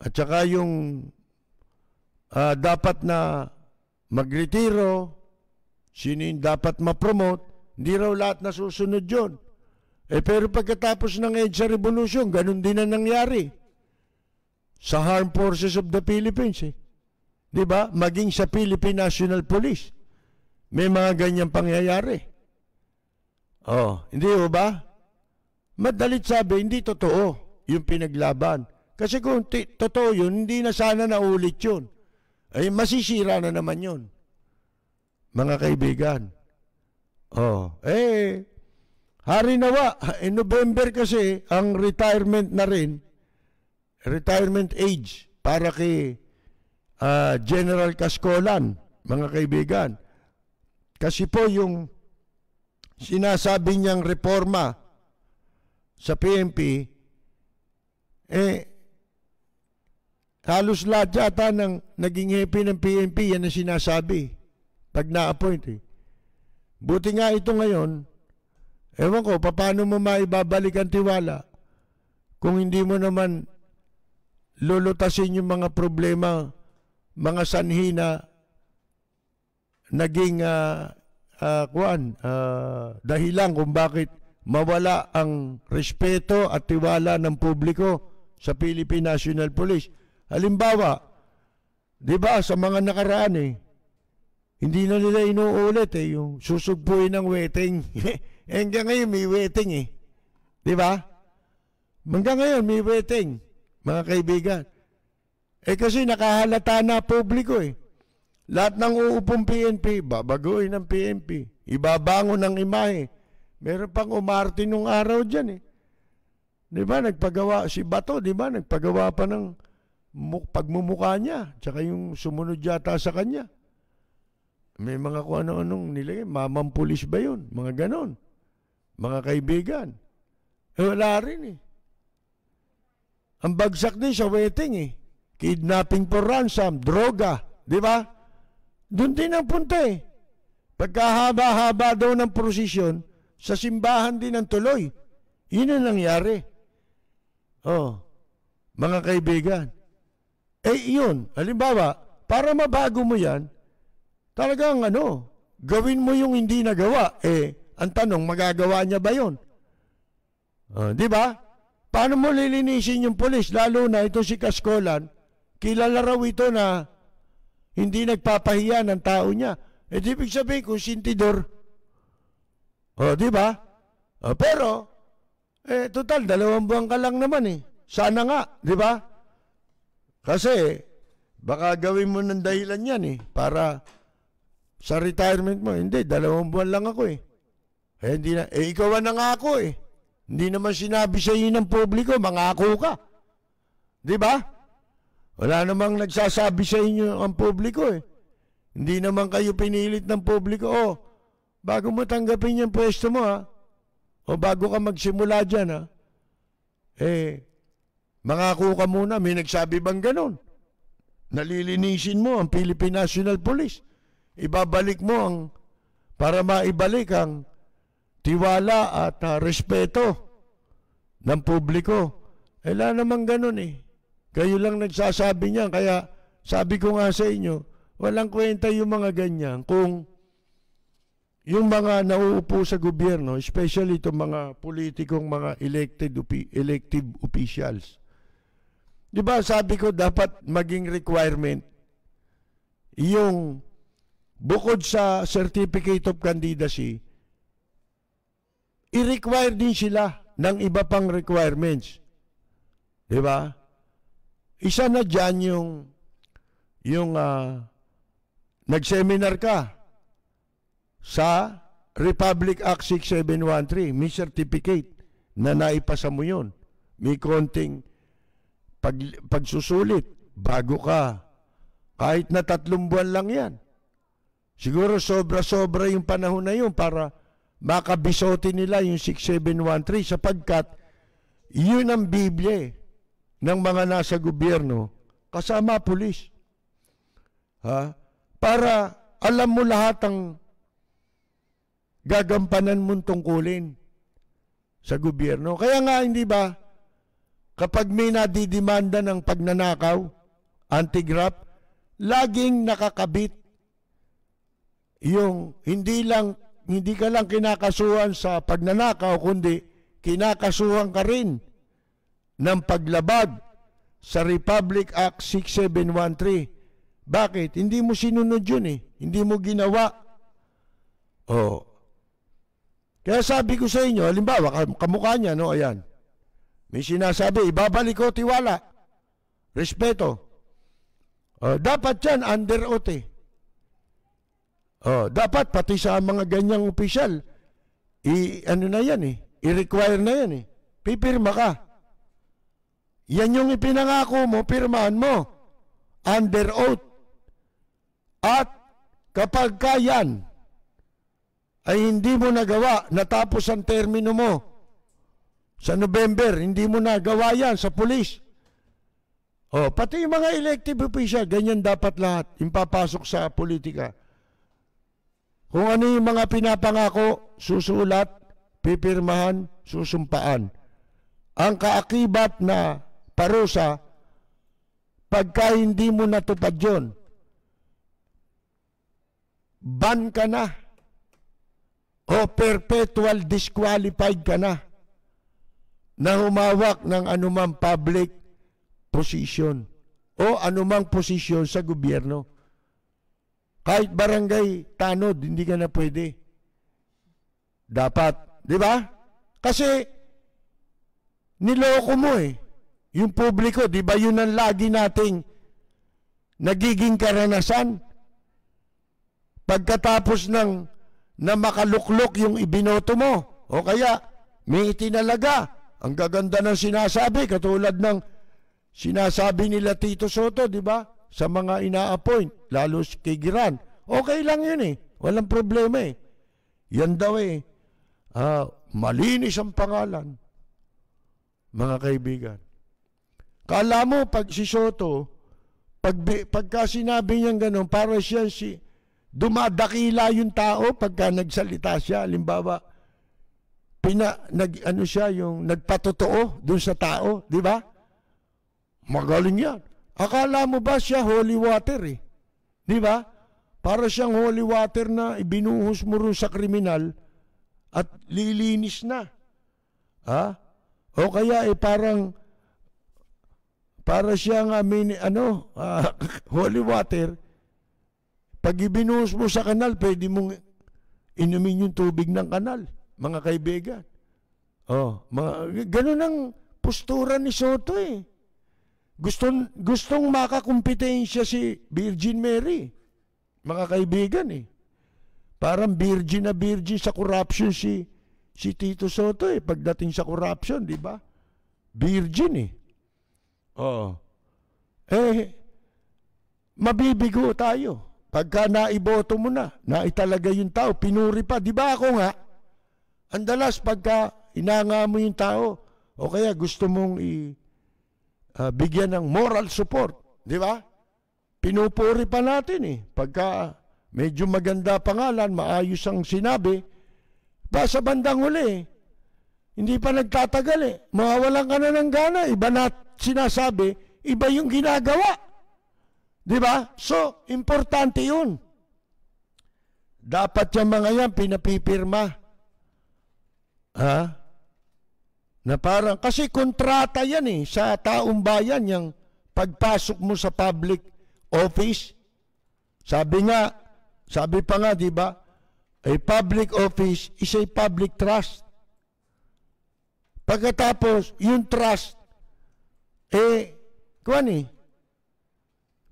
at saka yung dapat na magretiro, sino yung dapat ma-promote, hindi raw lahat nasusunod yun. Pero pagkatapos ng EDSA Revolution, ganun din na nangyari sa Armed Forces of the Philippines. Di ba? Maging sa Philippine National Police, may mga ganyang pangyayari. Hindi ba? Madalit sabi, hindi totoo yung pinaglaban. Kasi kung totoo yun, hindi na sana naulit yun. Masisira na naman yun. Mga kaibigan. Hari nawa, November kasi, ang retirement na rin, retirement age, para kay General Cascolan, mga kaibigan. Kasi po yung sinasabi niyang reforma sa PNP, halos lahat yata ng naging hepe ng PNP, yan ang sinasabi pag na-appoint. Buti nga ito ngayon, ewan ko, paano mo maibabalik ang tiwala kung hindi mo naman lulutasin yung mga problema, mga sanhi na naging dahilan kung bakit mawala ang respeto at tiwala ng publiko sa Philippine National Police. Halimbawa, di ba, sa mga nakaraan hindi na nila inuulit yung susugpuin ng wetting. Hanggang ngayon may wetting di ba? Hanggang ngayon may wetting, mga kaibigan. Kasi nakahalata na publiko Lahat ng uupong PNP, babaguhin ng PNP. Ibabangon ng imahe Meron pang umarte nung araw dyan eh. Di ba? Nagpagawa si Bato, di ba? Nagpagawa pa ng pagmumukha niya. Tsaka yung sumunod yata sa kanya. May mga kung ano-anong nilagay. Mamang pulis ba yun? Mga ganon. Mga kaibigan. Wala rin eh. Ang bagsak din sa wedding eh. Kidnapping for ransom, droga. Di ba? Doon din ang punta eh. Pagkahaba-haba daw ng prosesyon, sa simbahan din ang tuloy. Yun ang nangyari. Oh, mga kaibigan. Yun, halimbawa, para mabago mo yan, talagang gawin mo yung hindi nagawa. Ang tanong, magagawa niya ba yun? Di ba? Paano mo lilinisin yung pulis? Lalo na ito si Kaskolan, kilala raw ito na hindi nagpapahiya ng tao niya. Di ibig sabihin kung sintidor. Di ba? Pero, total, 2 buwan ka lang naman eh. Sana nga, di ba? Kasi, baka gawin mo ng dahilan yan eh. Para sa retirement mo. Hindi, 2 buwan lang ako eh. Hindi na, ikaw na nga ako eh. Hindi naman sinabi sa iyo ng publiko, mangako ka. Di ba? Wala namang nagsasabi sa inyo ang publiko eh. Hindi naman kayo pinilit ng publiko. Bago mo tanggapin yung pwesto mo ha. O bago ka magsimula dyan ha. Mangako ka muna. May nagsabi bang ganon? Nalilinisin mo ang Philippine National Police. Ibabalik mo ang, para maibalik ang tiwala at respeto ng publiko. Wala namang ganon eh. Kayo lang nagsasabi niyan. Kaya sabi ko nga sa inyo, walang kwenta yung mga ganyan kung yung mga nauupo sa gobyerno, especially itong mga politikong mga elective officials. Di ba sabi ko dapat maging requirement yung bukod sa certificate of candidacy, i-require din sila ng iba pang requirements. Di ba? Isa na dyan yung nag-seminar ka sa Republic Act 6713, may certificate na naipasa mo yun. May konting pagsusulit bago ka. Kahit na 3 buwan lang yan. Siguro sobra-sobra yung panahon na yun para makabisote nila yung 6713 sapagkat yun ang Biblia ng mga nasa gobyerno kasama pulis. Para alam mo lahat ang gagampanan mong tungkulin sa gobyerno. Kaya nga, hindi ba, kapag may nadidimanda ng pagnanakaw, anti-graft, laging nakakabit yung hindi ka lang kinakasuhan sa pagnanakaw, kundi kinakasuhan ka rin ng paglabag sa Republic Act 6713. Bakit? Hindi mo sinunod yun eh. Hindi mo ginawa. Kaya sabi ko sa inyo, halimbawa, kamukha niya, no? Ayan. May sinasabi, ibabalik ko tiwala. Respeto. Dapat yan, under oath eh. Dapat pati sa mga ganyang opisyal, i-require na yan eh. Pipirma ka. Yan yung ipinangako mo, pirmahan mo. Under oath. At kapag yan ay hindi mo nagawa, natapos ang termino mo sa November, hindi mo nagawa yan sa pulis. Pati yung mga elective official, ganyan dapat lahat, impapasok sa politika. Kung ano yung mga pinapangako, susulat, pipirmahan, susumpaan. Ang kaakibat na parusa, pagka hindi mo natupad yun, ban ka na o perpetual disqualified ka na humawak ng anumang public position o anumang posisyon sa gobyerno. Kahit barangay tanod, hindi ka na pwede. Dapat, di ba? Kasi niloko mo eh. Yung publiko, di ba yun ang lagi nating nagiging karanasan? Pagkatapos na makaluklok yung ibinoto mo, O kaya, may itinalaga. Ang gaganda ng sinasabi, katulad ng sinasabi nila Tito Soto, di ba? Sa mga ina-appoint, lalo kay Giran. Okay lang yun eh. Walang problema eh. Yan daw eh. Malinis ang pangalan. Mga kaibigan. Kala mo, pag si Soto, pagka sinabi niyang gano'n, para siya dumadakila yung tao pagka nagsalita siya. Halimbawa, nagpatotoo dun sa tao, di ba? Magaling yan. Akala mo ba siya holy water eh? Di ba? Para siyang holy water na ibinuhos mo rin sa kriminal at lilinis na. O kaya para siyang holy water, pag ibinuhos mo sa kanal, pwede mong inumin yung tubig ng kanal, mga kaibigan. Ganun ang postura ni Soto eh. Gustong makakumpetensya si Virgin Mary, mga kaibigan eh. Parang virgin na virgin sa corruption si Tito Soto eh. Pagdating sa corruption, di ba? Virgin eh. Mabibigo tayo. Pagka naiboto mo na, naitalaga yung tao, pinuri pa. Di ba ako nga? Andalas, pagka inanga mo yung tao, o kaya gusto mong bigyan ng moral support, di ba? Pinupuri pa natin eh. Pagka medyo maganda pangalan, maayos ang sinabi, sa bandang huli, hindi pa nagtatagal eh. Mawawalan ka na ng gana, iba na sinasabi, iba yung ginagawa. Di ba? So, importante yun. Dapat yung mga yan pinapipirma. Na parang, kasi kontrata yan eh, sa taong bayan, yung pagpasok mo sa public office. Sabi pa nga, di ba, a public office is a public trust. Pagkatapos, yung trust,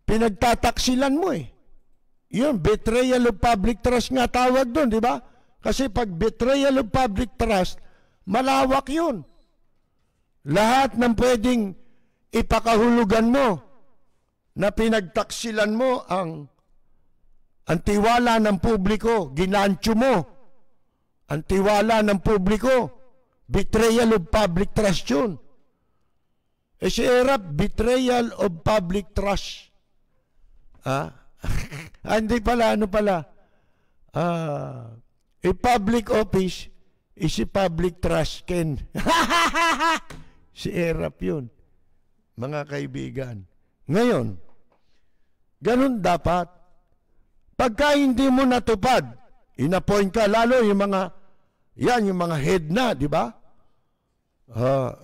pinagtataksilan mo eh. Yun, betrayal of public trust nga tawag doon, di ba? Kasi pag betrayal of public trust, malawak yun. Lahat ng pwedeng ipakahulugan mo na pinagtaksilan mo ang tiwala ng publiko, ginancho mo ang tiwala ng publiko, betrayal of public trust yun. Si Erap, betrayal of public trust. Hindi pala, a public office is a public trust, Ken. Si Erap yun. Mga kaibigan. Ngayon, ganun dapat. Pagka hindi mo natupad, inappoint ka, lalo yung mga head na, di ba?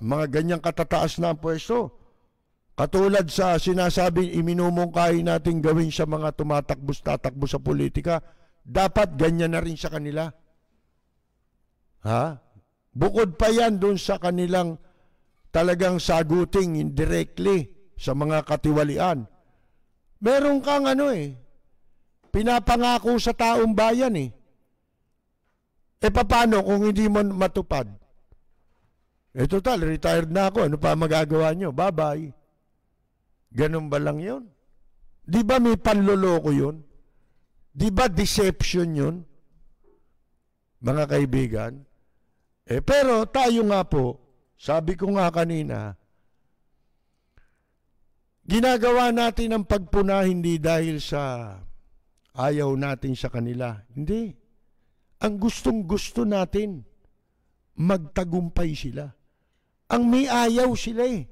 Mga ganyang katataas na ang pwesto. Katulad sa sinasabi, iminumungkahi natin gawin sa mga tatakbo sa politika, dapat ganyan na rin sa kanila. Bukod pa yan doon sa kanilang talagang saguting indirectly sa mga katiwalian. Meron kang pinapangako sa taong bayan eh. Paano kung hindi mo matupad? Total, retired na ako. Ano pa magagawa nyo? Bye-bye. Ganun ba lang yun? Di ba may panloloko yun? Di ba deception yun? Mga kaibigan. Pero tayo nga po, sabi ko nga kanina, ginagawa natin ang pagpuna hindi dahil sa ayaw natin sa kanila. Hindi. Ang gustong-gusto natin, magtagumpay sila. Ang may ayaw sila eh.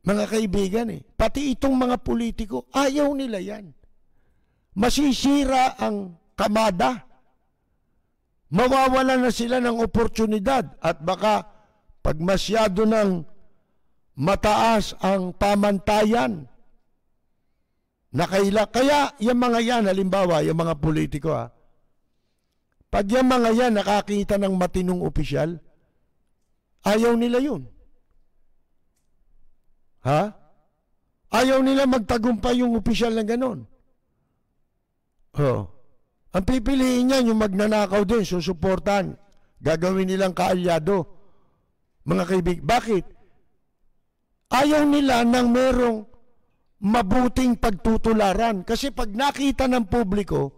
Mga kaibigan eh. Pati itong mga politiko, ayaw nila yan. Masisira ang kamada. Mawawala na sila ng oportunidad at baka pag masyado ng mataas ang pamantayan, kaya yung mga yan, halimbawa, yung mga politiko pag yung mga yan nakakita ng matinong opisyal, ayaw nila yun. Ayaw nila magtagumpay yung opisyal na ganon. Ang pipiliin niyan yung magnanakaw din, susuportahan. gagawin nilang kaalyado. Mga kaibigan, bakit? Ayaw nila ng merong mabuting pagtutularan. Kasi pag nakita ng publiko,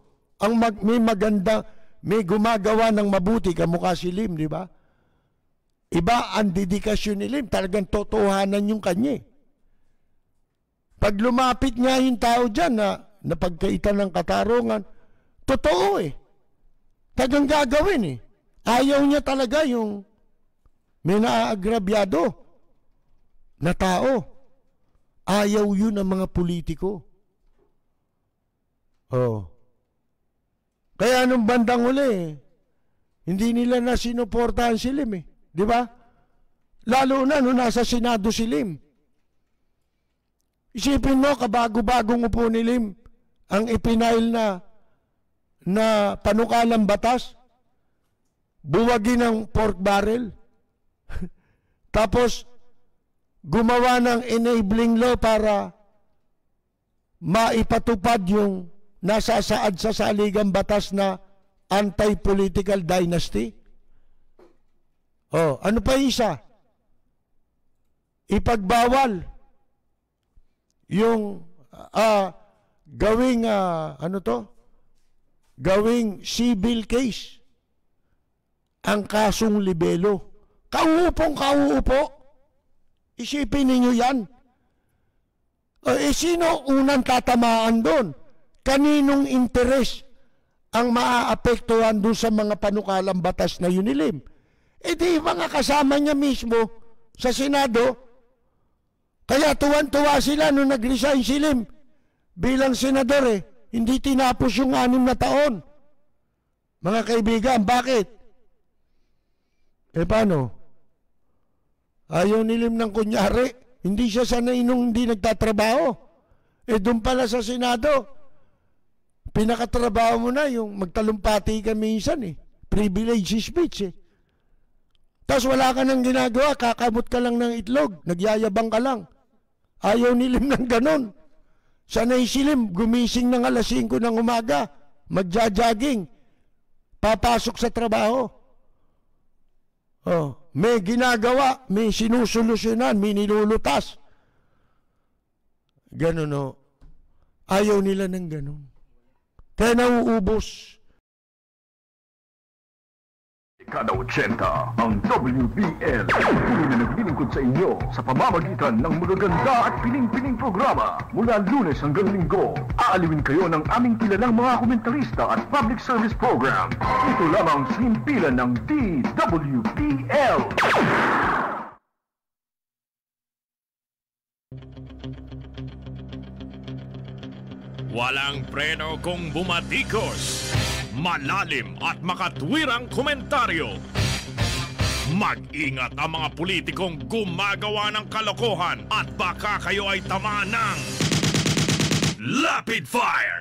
may maganda, may gumagawa ng mabuti, kamukha si Lim, di ba? Iba ang dedikasyon ni Lim, talagang totohanan yung kanya. Pag lumapit nga yung tao dyan na napagkaitan ng katarungan, totoo Talagang gagawin Ayaw niya talaga yung may naaagrabyado na tao. Ayaw yun ng mga politiko. Kaya nung bandang uli, hindi nila na sinuportahan si Lim Di ba? Lalo na nung nasa Senado si Lim. Isipin mo, kabago-bagong upo ni Lim ang ipinail na panukalang batas, buwagin ng pork barrel, tapos gumawa ng enabling law para maipatupad yung nasasaad sa saligang batas na anti-political dynasty. Ano pa isa? Ipagbawal yung gawing civil case ang kasong libelo. Kauupong-kauupo. Isipin ninyo yan. Sino unang tatamaan doon? Kaninong interes ang maaapektuhan doon sa mga panukalang batas na yun ni Lim? Di mga kasama niya mismo sa Senado. Kaya tuwan-tuwa sila nung nag-resign si Lim bilang senador Hindi tinapos yung 6 na taon. Mga kaibigan, bakit? Paano? Ayaw ni Lim ng kunyari. Hindi siya sanay nung hindi nagtatrabaho. Doon pala sa Senado, pinakatrabaho mo na yung magtalumpati ka minsan Privilege speech Tapos wala ka nang ginagawa, kakamot ka lang ng itlog, nagyayabang ka lang. Ayaw ni Lim ng ganon. Sanay si Lim, gumising ng alas 5 ng umaga, magja-jogging, papasok sa trabaho. May ginagawa, may sinusolusyonan, may nilulutas. Ganon Ayaw nila ng ganon. Kaya nauubos. Kada 80, ang WBL patuloy na naglilingkod sa inyo sa pamamagitan ng magaganda at piling-piling programa mula Lunes hanggang Linggo. Aaliwin kayo ng aming kilalang mga komentarista at public service program. Ito lamang sa himpilan ng DWBL. Walang preno kung bumatikos. Malalim at makatwirang komentaryo. Mag-ingat ang mga politikong gumagawa ng kalokohan at baka kayo ay tamaan ng Rapid Fire!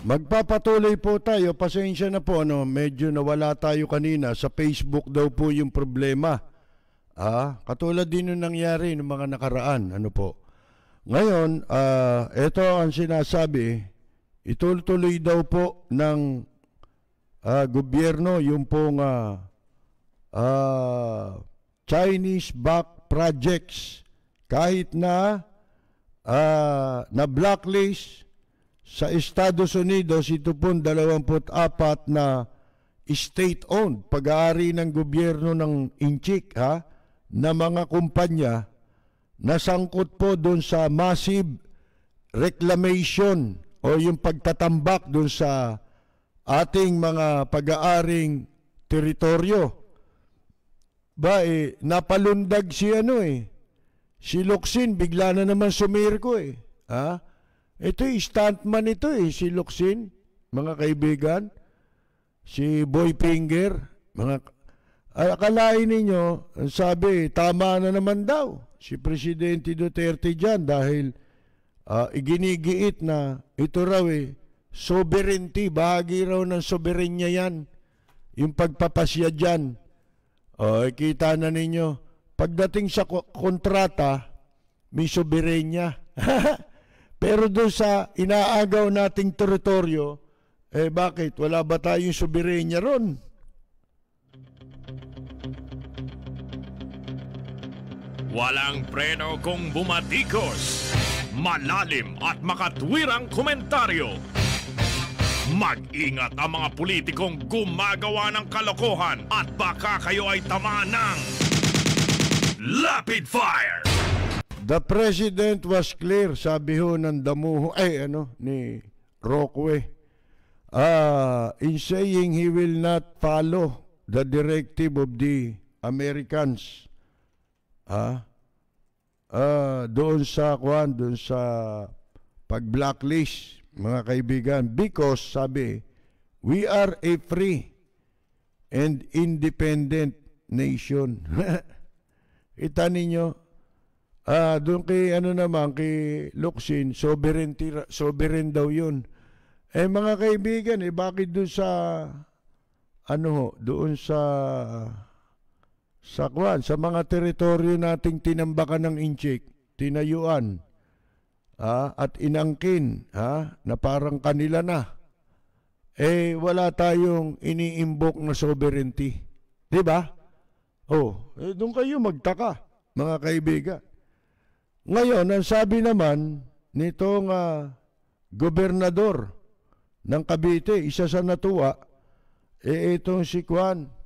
Magpapatuloy po tayo. Pasensya na po, medyo nawala tayo kanina. Sa Facebook daw po yung problema. Katulad din yung nangyari ng mga nakaraan. Ngayon, ito ang sinasabi. Ituloy daw po ng gobyerno yung pong Chinese-backed projects kahit na blacklist sa Estados Unidos. Ito pong 24 na state-owned, pag-aari ng gobyerno ng Inchik na mga kumpanya na sangkot po doon sa massive reclamation o yung pagtatambak doon sa ating mga pag-aaring teritoryo. Napalundag si si Locsin, bigla na naman sumirko Ito stuntman si Locsin, mga kaibigan. Si Boy Finger, akalain ninyo, sabi, tama na naman daw si Presidente Duterte dyan dahil iginigiit na ito raw sovereignty, bahagi raw ng soberenya yan, yung pagpapasya dyan. Kita na ninyo, pagdating sa kontrata, may soberenya. Pero doon sa inaagaw nating teritoryo, bakit? Wala ba tayong soberenya ron? Walang preno kung bumatikos. Malalim at makatwirang komentaryo. Mag-ingat ang mga politikong gumagawa ng kalokohan at baka kayo ay tamaan ng Rapid Fire! The President was clear, sabi ho ng damuho, ni Roque, in saying he will not follow the directive of the Americans. Doon sa pag-blacklist, mga kaibigan, because sabi, we are a free and independent nation. Kita ninyo, doon kay kay Locsin, sovereign daw yun. Mga kaibigan, bakit doon sa doon sa mga teritoryo nating tinambakan ng inchik, tinayuan, at inangkin, na parang kanila na, wala tayong iniimbok na sovereignty. Di ba? Doon kayo magtaka, mga kaibigan. Ngayon, ang sabi naman nitong gobernador ng Cavite, isa sa natuwa, itong si Kwan,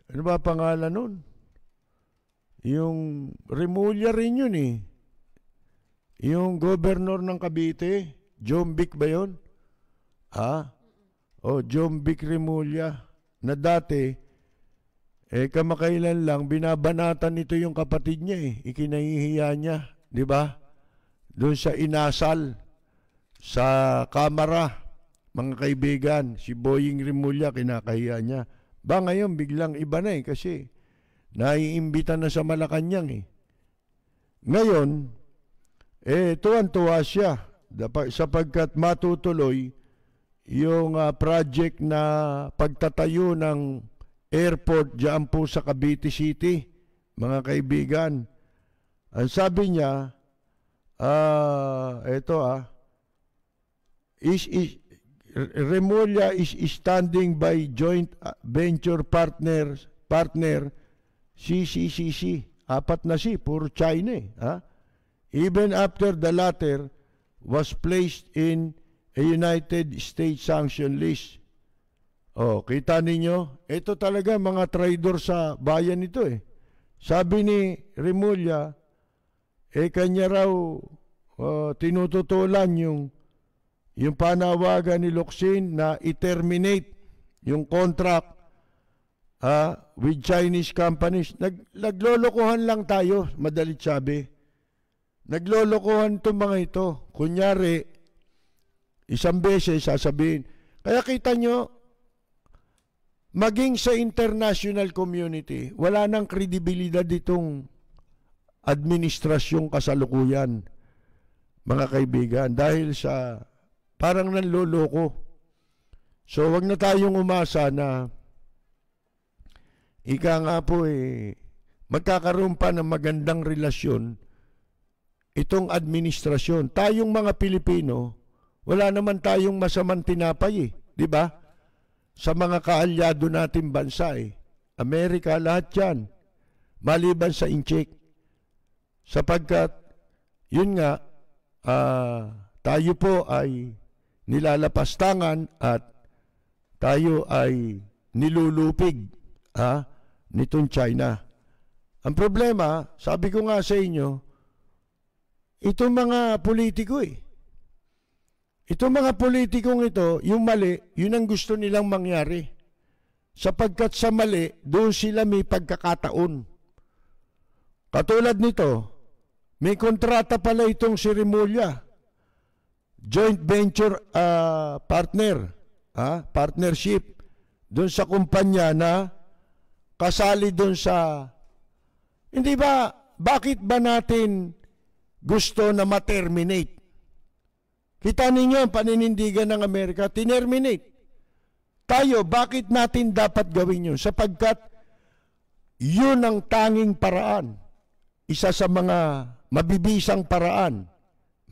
ano ba pangalan nun? Yung Remulla rin yun Yung governor ng Cavite, Jombik ba yun? Jombik Remulla, na dati, kamakailan lang, binabanatan nito yung kapatid niya ikinahihiya niya, di ba? Doon sa inasal, sa kamara, mga kaibigan, si Boying Remulla, kinakahiya niya. Ba ngayon, biglang iba na kasi naiimbita na sa Malacanang Ngayon, tuwan-tuwa siya sapagkat matutuloy yung project na pagtatayo ng airport diyan po sa Cavite City, mga kaibigan. Ang sabi niya, Remulla is standing by joint venture partner CCCC. 4 na puro China even after the latter was placed in a United States sanction list. Kita ninyo, ito talaga mga traidor sa bayan ito Sabi ni Remulla, kanya raw tinututulan yung panawagan ni Locsin na i-terminate yung contract with Chinese companies. Naglolokohan lang tayo, madalit sabi. Naglolokohan itong mga ito. Kunyari, isang beses sasabihin. Kaya kita nyo, maging sa international community, wala nang kredibilidad itong administrasyong kasalukuyan, mga kaibigan, dahil sa parang nanloloko. So, wag na tayong umasa na magkakaroon pa ng magandang relasyon itong administrasyon. Tayong mga Pilipino, wala naman tayong masamang tinapay di ba? Sa mga kaalyado nating bansa Amerika, lahat yan. Maliban sa inchik. Sapagkat, yun nga, tayo po ay nilalapastangan at tayo ay nilulupig nitong China. Ang problema, sabi ko nga sa inyo, itong mga politiko itong mga politikong ito, yung mali, yun ang gusto nilang mangyari. Sapagkat sa mali, doon sila may pagkakataon. Katulad nito, may kontrata pala itong si Remulla. Joint venture partnership doon sa kumpanya na kasali doon sa... Hindi ba, bakit ba natin gusto na ma-terminate? Kita ninyo ang paninindigan ng Amerika, tinerminate. Tayo, bakit natin dapat gawin yun? Sapagkat yun ang tanging paraan. Isa sa mga mabibisang paraan,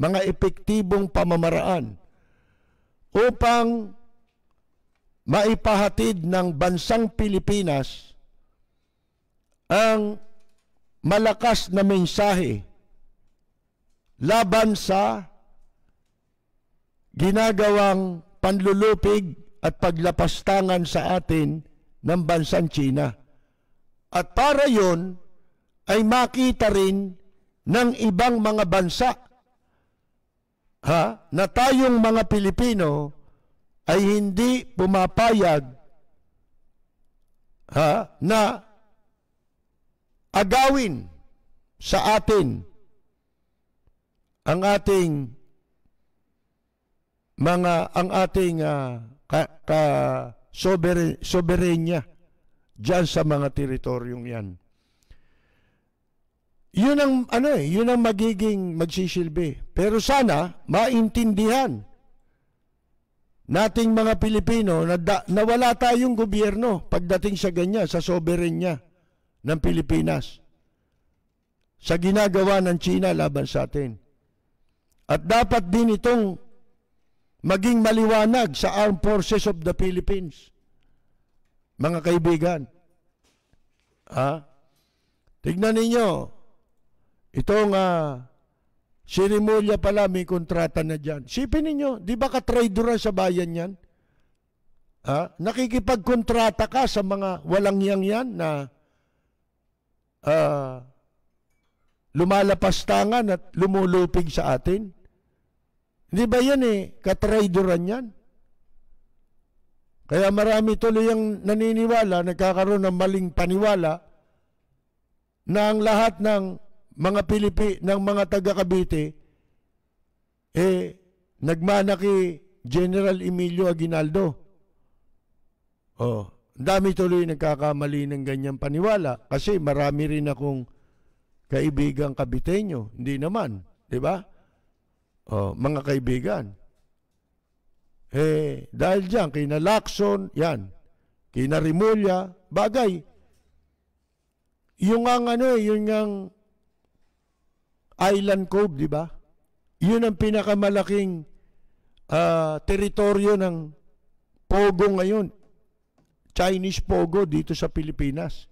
mga epektibong pamamaraan upang maipahatid ng bansang Pilipinas ang malakas na mensahe laban sa ginagawang panlulupig at paglapastangan sa atin ng bansang China. At para yon ay makita rin ng ibang mga bansa na tayong mga Pilipino ay hindi pumapayag na agawin sa atin ang ating soberenya diyan sa mga teritoryong 'yan. Yun ang magiging magsisilbi. Pero sana maintindihan nating mga Pilipino na wala tayong gobyerno pagdating sa ganyan, sa soberenya ng Pilipinas, sa ginagawa ng China laban sa atin. At dapat din itong maging maliwanag sa Armed Forces of the Philippines. Mga kaibigan, tignan ninyo, itong si Remulla pala may kontrata na dyan. Sipin ninyo, di ba katraidoran sa bayan yan? Nakikipagkontrata ka sa mga walang yan na lumalapastangan at lumulupig sa atin? Hindi ba yan katraidoran yan? Kaya marami tuloy ang naniniwala, nagkakaroon ng maling paniwala na ang lahat ng mga ng mga taga Cavite nagmana kay General Emilio Aguinaldo. Dami tuloy nagkakamali ng ganyang paniwala kasi marami rin akong kaibigang Caviteño. Hindi naman, di ba? Mga kaibigan. Dahil diyan kina Lacson, yan, kina Remulla, bagay. Yung ang Island Cove, di ba? Yun ang pinakamalaking teritoryo ng Pogo ngayon. Chinese Pogo dito sa Pilipinas.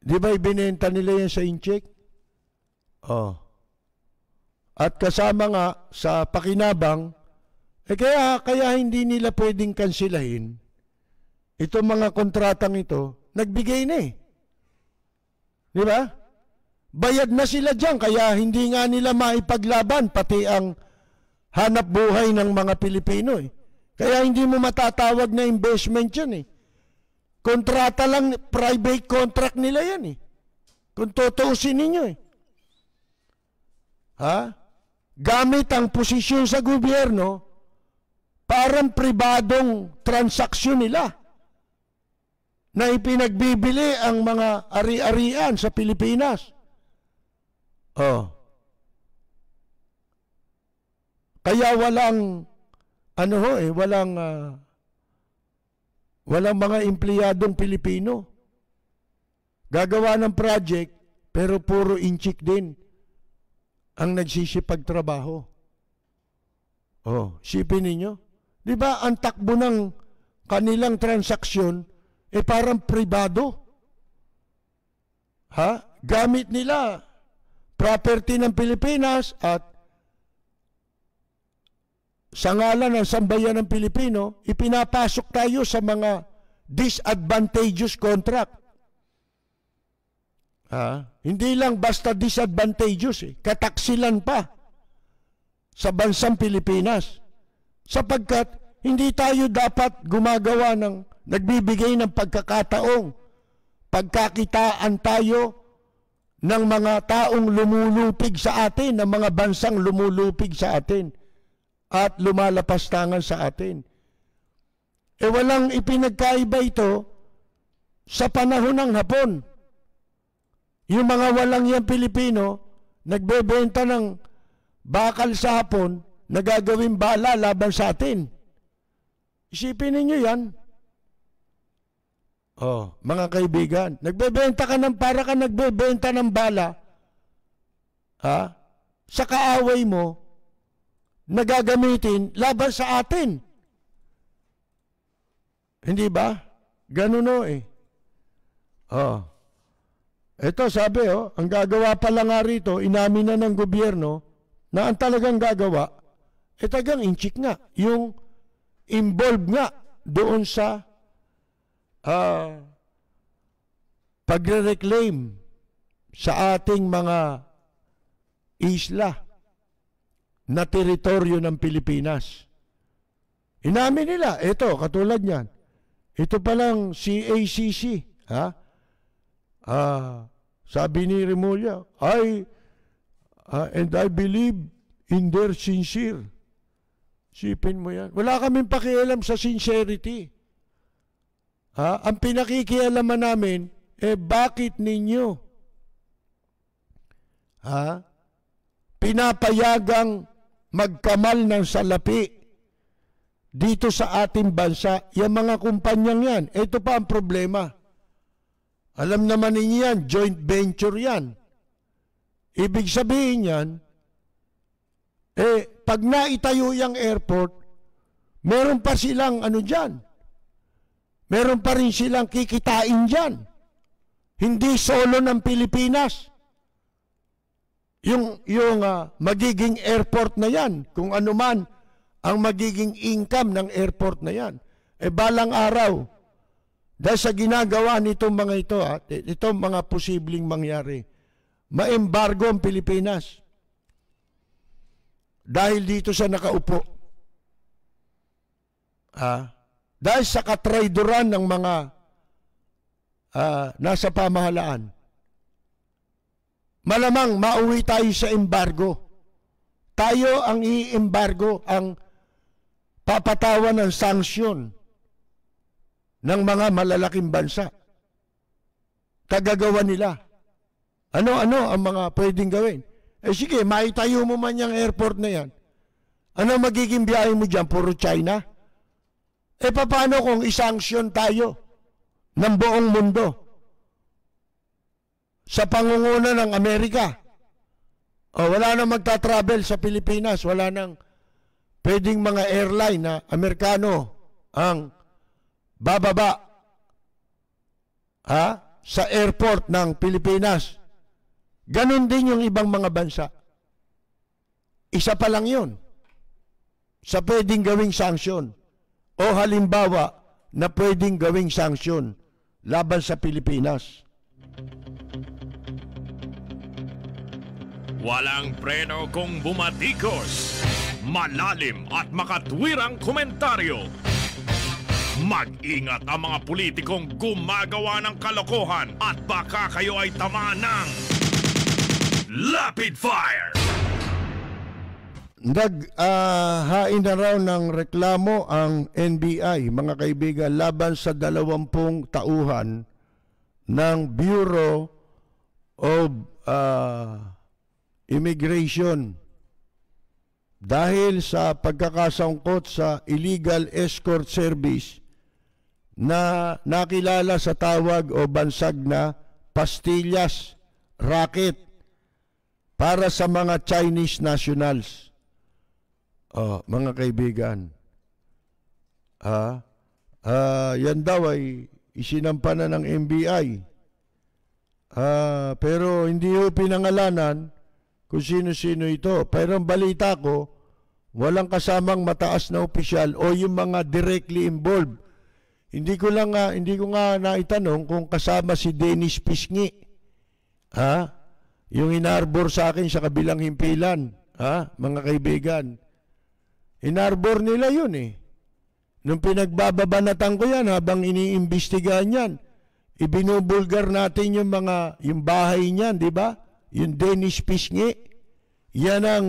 Di ba ibinenta nila yan sa Incheck? At kasama nga sa pakinabang, kaya hindi nila pwedeng kansilahin itong mga kontratang ito, nagbigay na Di ba? Bayad na sila dyan, kaya hindi nga nila maipaglaban, pati ang hanap buhay ng mga Pilipino. Kaya hindi mo matatawag na investment yan. Kontrata lang, private contract nila yan. Kung tutuusin ninyo. Gamit ang posisyon sa gobyerno, parang pribadong transaksyon nila na ipinagbibili ang mga ari-arian sa Pilipinas. Kaya walang walang mga empleyadong Pilipino. Gagawa ng project pero puro inchik din ang nagsisipagtrabaho. Sipin ninyo. Di ba ang takbo ng kanilang transaksyon parang pribado? Gamit nila property ng Pilipinas at sa ngalan ng sambayan ng Pilipino, ipinapasok tayo sa mga disadvantageous contract. Hindi lang basta disadvantageous, kataksilan pa sa bansang Pilipinas. Sapagkat hindi tayo dapat gumagawa nagbibigay ng pagkakataong pagkakitaan tayo ng mga taong lumulupig sa atin, ng mga bansang lumulupig sa atin at lumalapastangan sa atin. Walang ipinagkaiba ito sa panahon ng Hapon. Yung mga walang yan Pilipino, nagbebenta ng bakal sa Hapon, nagagawing bala laban sa atin. Isipin ninyo yan. Mga kaibigan, para ka nagbebenta ng bala, sa kaaway mo, nagagamitin laban sa atin. Hindi ba? Ganun o eh. Oh. Ito sabi ang gagawa pa lang nga rito, inamin na ng gobyerno na ang talagang gagawa, talagang inchik nga. Yung involved nga doon sa pagre-reclaim sa ating mga isla na teritoryo ng Pilipinas. Inamin nila, ito, katulad niyan. Ito palang CACC, sabi ni Remulla, and I believe in their sincere. Sipin mo yan. Wala kaming pakialam sa sincerity. Ang pinakikialaman namin, bakit ninyo pinapayagang magkamal ng salapi dito sa ating bansa? Yung mga kumpanyang yan, ito pa ang problema. Alam naman ninyo yan, joint venture yan. Ibig sabihin yan, pag naitayo yung airport, meron pa silang dyan. Meron pa rin silang kikitain dyan. Hindi solo ng Pilipinas. Yung magiging airport na yan, kung ano man ang magiging income ng airport na yan. Balang araw, dahil sa ginagawa nitong mga ito, itong mga posibleng mangyari, ma-embargo ang Pilipinas. Dahil dito sa nakaupo. Dahil sa katrayduran ng mga nasa pamahalaan. Malamang mauwi tayo sa embargo. Tayo ang i-embargo, ang papatawan ng sanksyon ng mga malalaking bansa. Kagagawa nila. Ano ang mga pwedeng gawin? Sige, maitayo mo man yung airport na yan. Ano magiging biyahe mo dyan? Puro China? Paano kung isanksyon tayo ng buong mundo sa pangunguna ng Amerika? Wala nang magta-travel sa Pilipinas. Wala nang pwedeng mga airline na Amerikano ang bababa sa airport ng Pilipinas. Ganon din yung ibang mga bansa. Isa pa lang yun sa pwedeng gawing sanksyon o halimbawa na pwedeng gawing sanksyon laban sa Pilipinas. Walang preno kung bumatikos. Malalim at makatwirang komentaryo. Mag-ingat ang mga politikong gumagawa ng kalokohan at baka kayo ay tamaan ng Lapid Fire! Naghain na raw ng reklamo ang NBI, mga kaibigan, laban sa 20 tauhan ng Bureau of Immigration dahil sa pagkakasangkot sa illegal escort service na nakilala sa tawag o bansag na pastillas racket para sa mga Chinese nationals. Mga kaibigan, yan daw ay isinampa na ng NBI. Pero hindi ho pinangalanan kung sino-sino ito. Pero ang balita ko, walang kasamang mataas na opisyal o yung mga directly involved. Hindi ko nga naitanong kung kasama si Dennis Pisngi. Yung inarbor sa akin sa kabilang himpilan, mga kaibigan. Inarbor nila yun eh. Nung pinagbababanatan ko yan habang iniimbestigahan yan, ibinubulgar natin yung bahay niyan, di ba? Yung Dennis Pisngi. Yan ang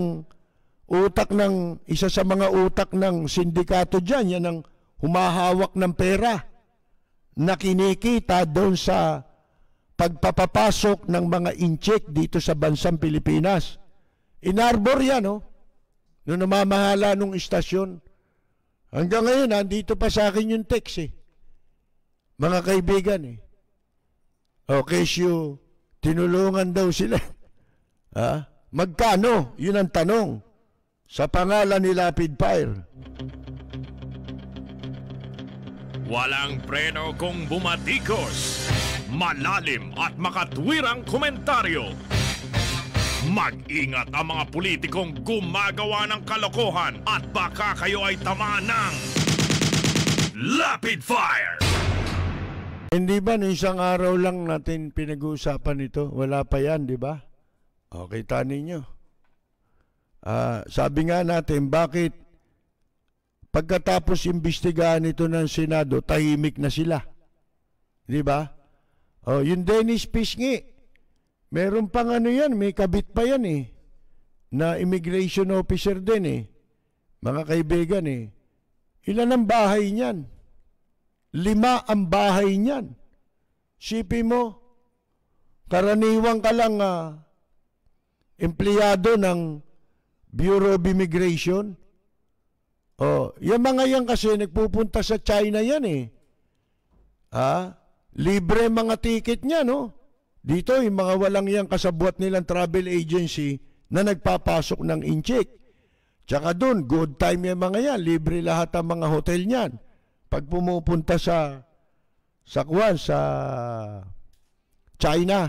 utak ng, isa sa mga utak ng sindikato dyan. Yan ang humahawak ng pera na kinikita doon sa pagpapapasok ng mga incheck dito sa bansang Pilipinas. Inarbor yan, noong namamahala nung istasyon. Hanggang ngayon, nandito pa sa akin yung text mga kaibigan Kesyo, tinulungan daw sila. Magkano? Yun ang tanong. Sa pangalan ni Lapid Fire. Walang preno kung bumatikos. Malalim at makatwirang komentaryo. Mag-ingat ang mga politikong gumagawa ng kalokohan at baka kayo ay tamaan ng Lapid Fire! Hindi ba nung isang araw lang natin pinag-uusapan ito? Wala pa yan, di ba? O, kita ninyo. Sabi nga natin, bakit pagkatapos imbestigahan ito ng Senado, tahimik na sila? Di ba? O, yung Dennis Pisngi, meron pang ano yan, may kabit pa yan eh, na immigration officer din eh. Mga kaibigan eh. Ilan ang bahay niyan? 5 ang bahay niyan. Sipi mo, karaniwang ka lang empleyado ng Bureau of Immigration. Oh, yung mga yan kasi nagpupunta sa China yan eh. Libre mga ticket niya, no? Dito, yung mga walang yang kasabwat nilang travel agency na nagpapasok ng incheck. Tsaka doon, good time yung mga yan. Libre lahat ang mga hotel niyan. Pag pumupunta sa China.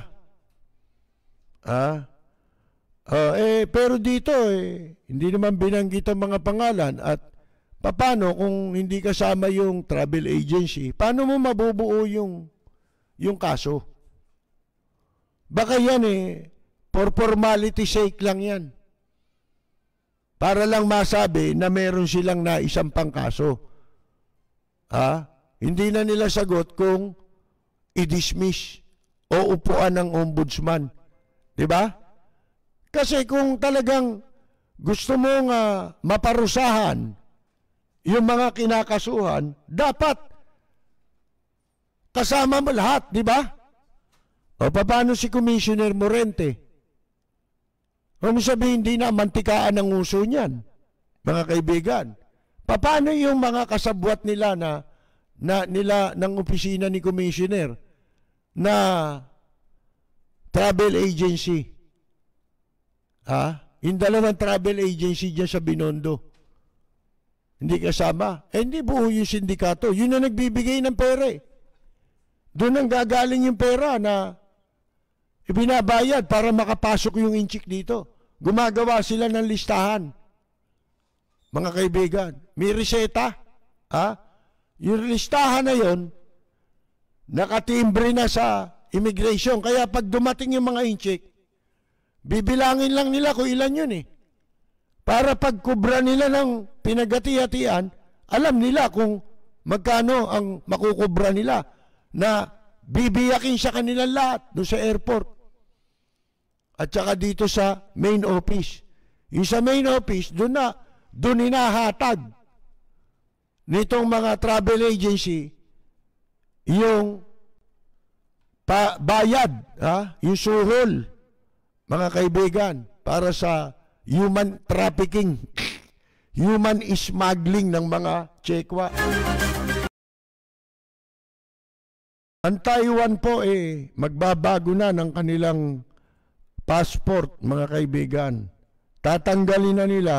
Pero dito, hindi naman binanggit ang mga pangalan. At paano kung hindi kasama yung travel agency? Paano mo mabubuo yung kaso? Baka yan for formality sake lang yan. Para lang masabi na meron silang naisampang kaso. Hindi na nila sagot kung i-dismiss o upuan ng ombudsman. Diba? Kasi kung talagang gusto mong maparusahan yung mga kinakasuhan, dapat kasama mo lahat, diba? O paano si Commissioner Morente? Kung sabihin, hindi na mantikaan ang uso niyan, mga kaibigan. Paano yung mga kasabwat nila nila ng opisina ni Commissioner na travel agency? Yung dalawang travel agency dyan sa Binondo. Hindi kasama. Hindi buo yung sindikato. Yun na nagbibigay ng pera eh. Doon ang gagaling yung pera na ibinabayad para makapasok yung inchik dito. Gumagawa sila ng listahan. Mga kaibigan, may reseta. Yung listahan na yon, nakatimbre na sa immigration. Kaya pag dumating yung mga inchik, bibilangin lang nila kung ilan yun eh. Para pag kubra nila ng pinagati-hatian, alam nila kung magkano ang makukubra nila na bibiyakin sa kanilang lahat doon sa airport. At saka dito sa main office. Yung sa main office, doon hinahatag nitong mga travel agency yung bayad, yung suhol, mga kaibigan, para sa human trafficking, human smuggling ng mga Chekwa. Ang Taiwan po magbabago na ng kanilang passport, mga kaibigan. Tatanggalin na nila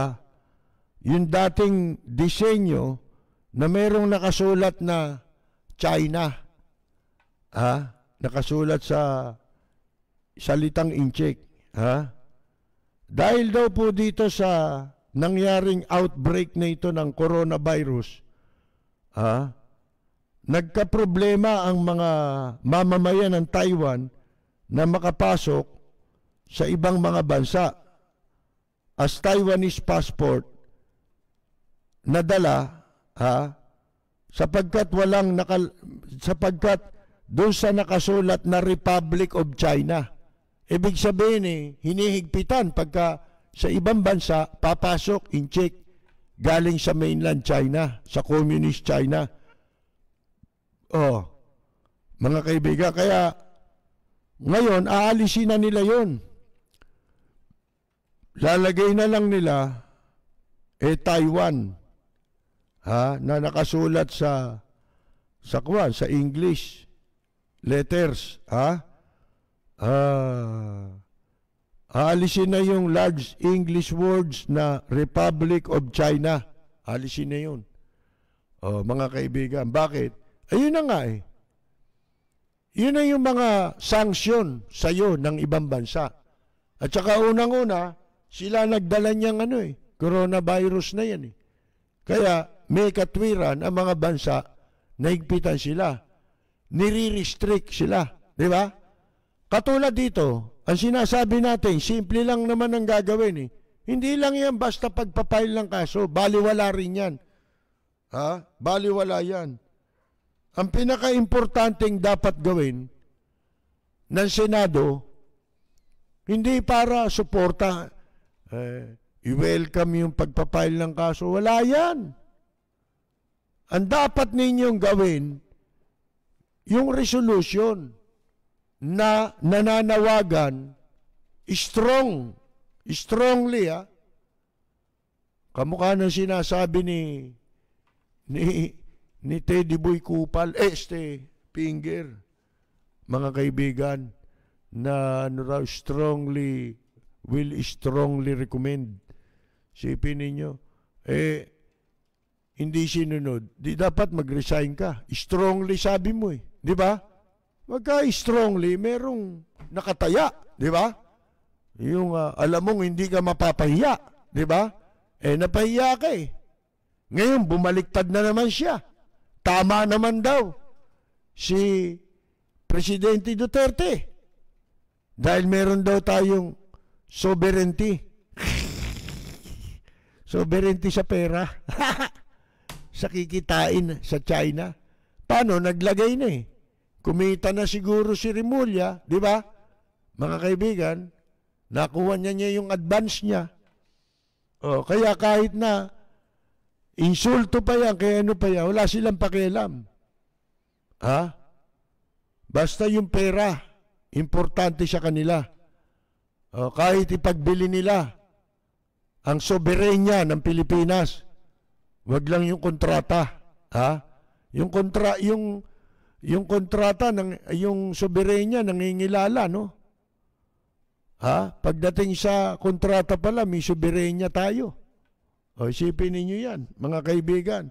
yung dating disenyo na mayroong nakasulat na China. Nakasulat sa salitang incheck. Dahil daw po dito sa nangyaring outbreak na ito ng coronavirus, nagkaproblema ang mga mamamayan ng Taiwan na makapasok sa ibang mga bansa as Taiwanese passport na dala, sapagkat sapagkat doon sa nakasulat na Republic of China. Ibig sabihin hinihigpitan pagka sa ibang bansa papasok in-check galing sa mainland China, sa communist China. Mga kaibigan, kaya ngayon aalisin na nila yon. Lalagay na lang nila Taiwan na nakasulat sa English letters. Aalisin na yung large English words na Republic of China. Aalisin na yun. Mga kaibigan, bakit? Ayun na nga eh. Yun na yung mga sanksyon sa'yo ng ibang bansa. At saka unang-una, sila nagdala niyang coronavirus na yan eh. Kaya may katwiran ang mga bansa, naigpitan sila. Nire-restrict sila. Di ba? Katulad dito, ang sinasabi natin, simple lang naman ang gagawin eh. Hindi lang yan basta pagpapail ng kaso, baliwala rin yan. Ha? Baliwala yan. Ang pinaka-importanting dapat gawin ng Senado, hindi para suporta, i-welcome yung pagpapail ng kaso. Wala yan. Ang dapat ninyong gawin, yung resolution na nananawagan, strongly, kamukha ng sinasabi ni Teddy Boy Kupal, Finger, mga kaibigan, na will strongly recommend. Sipin ninyo, hindi sinunod, di dapat mag-resign ka. Strongly sabi mo eh, di ba? Magka-strongly, merong nakataya, di ba? Yung alam mong hindi ka mapapahiya, di ba? Napahiya ka eh. Ngayon, bumaliktad na naman siya. Tama naman daw si Presidente Duterte. Dahil meron daw tayong sovereignty. Sovereignty sa pera. Sa kikitain sa China. Paano? Naglagay na eh. Kumita na siguro si Rimulya, di ba? Mga kaibigan, nakuha niya yung advance niya. Kaya kahit na insulto pa yan, kaya ano pa yan, wala silang pakialam. Ha? Basta yung pera, importante sa kanila. Kahit ipagbili nila ang soberenya ng Pilipinas, wag lang yung kontrata. Ha? Yung kontrata ng yung soberenya nangingilala, no? Ha? Pagdating sa kontrata pala, may soberenya tayo. Isipin ninyo yan, mga kaibigan.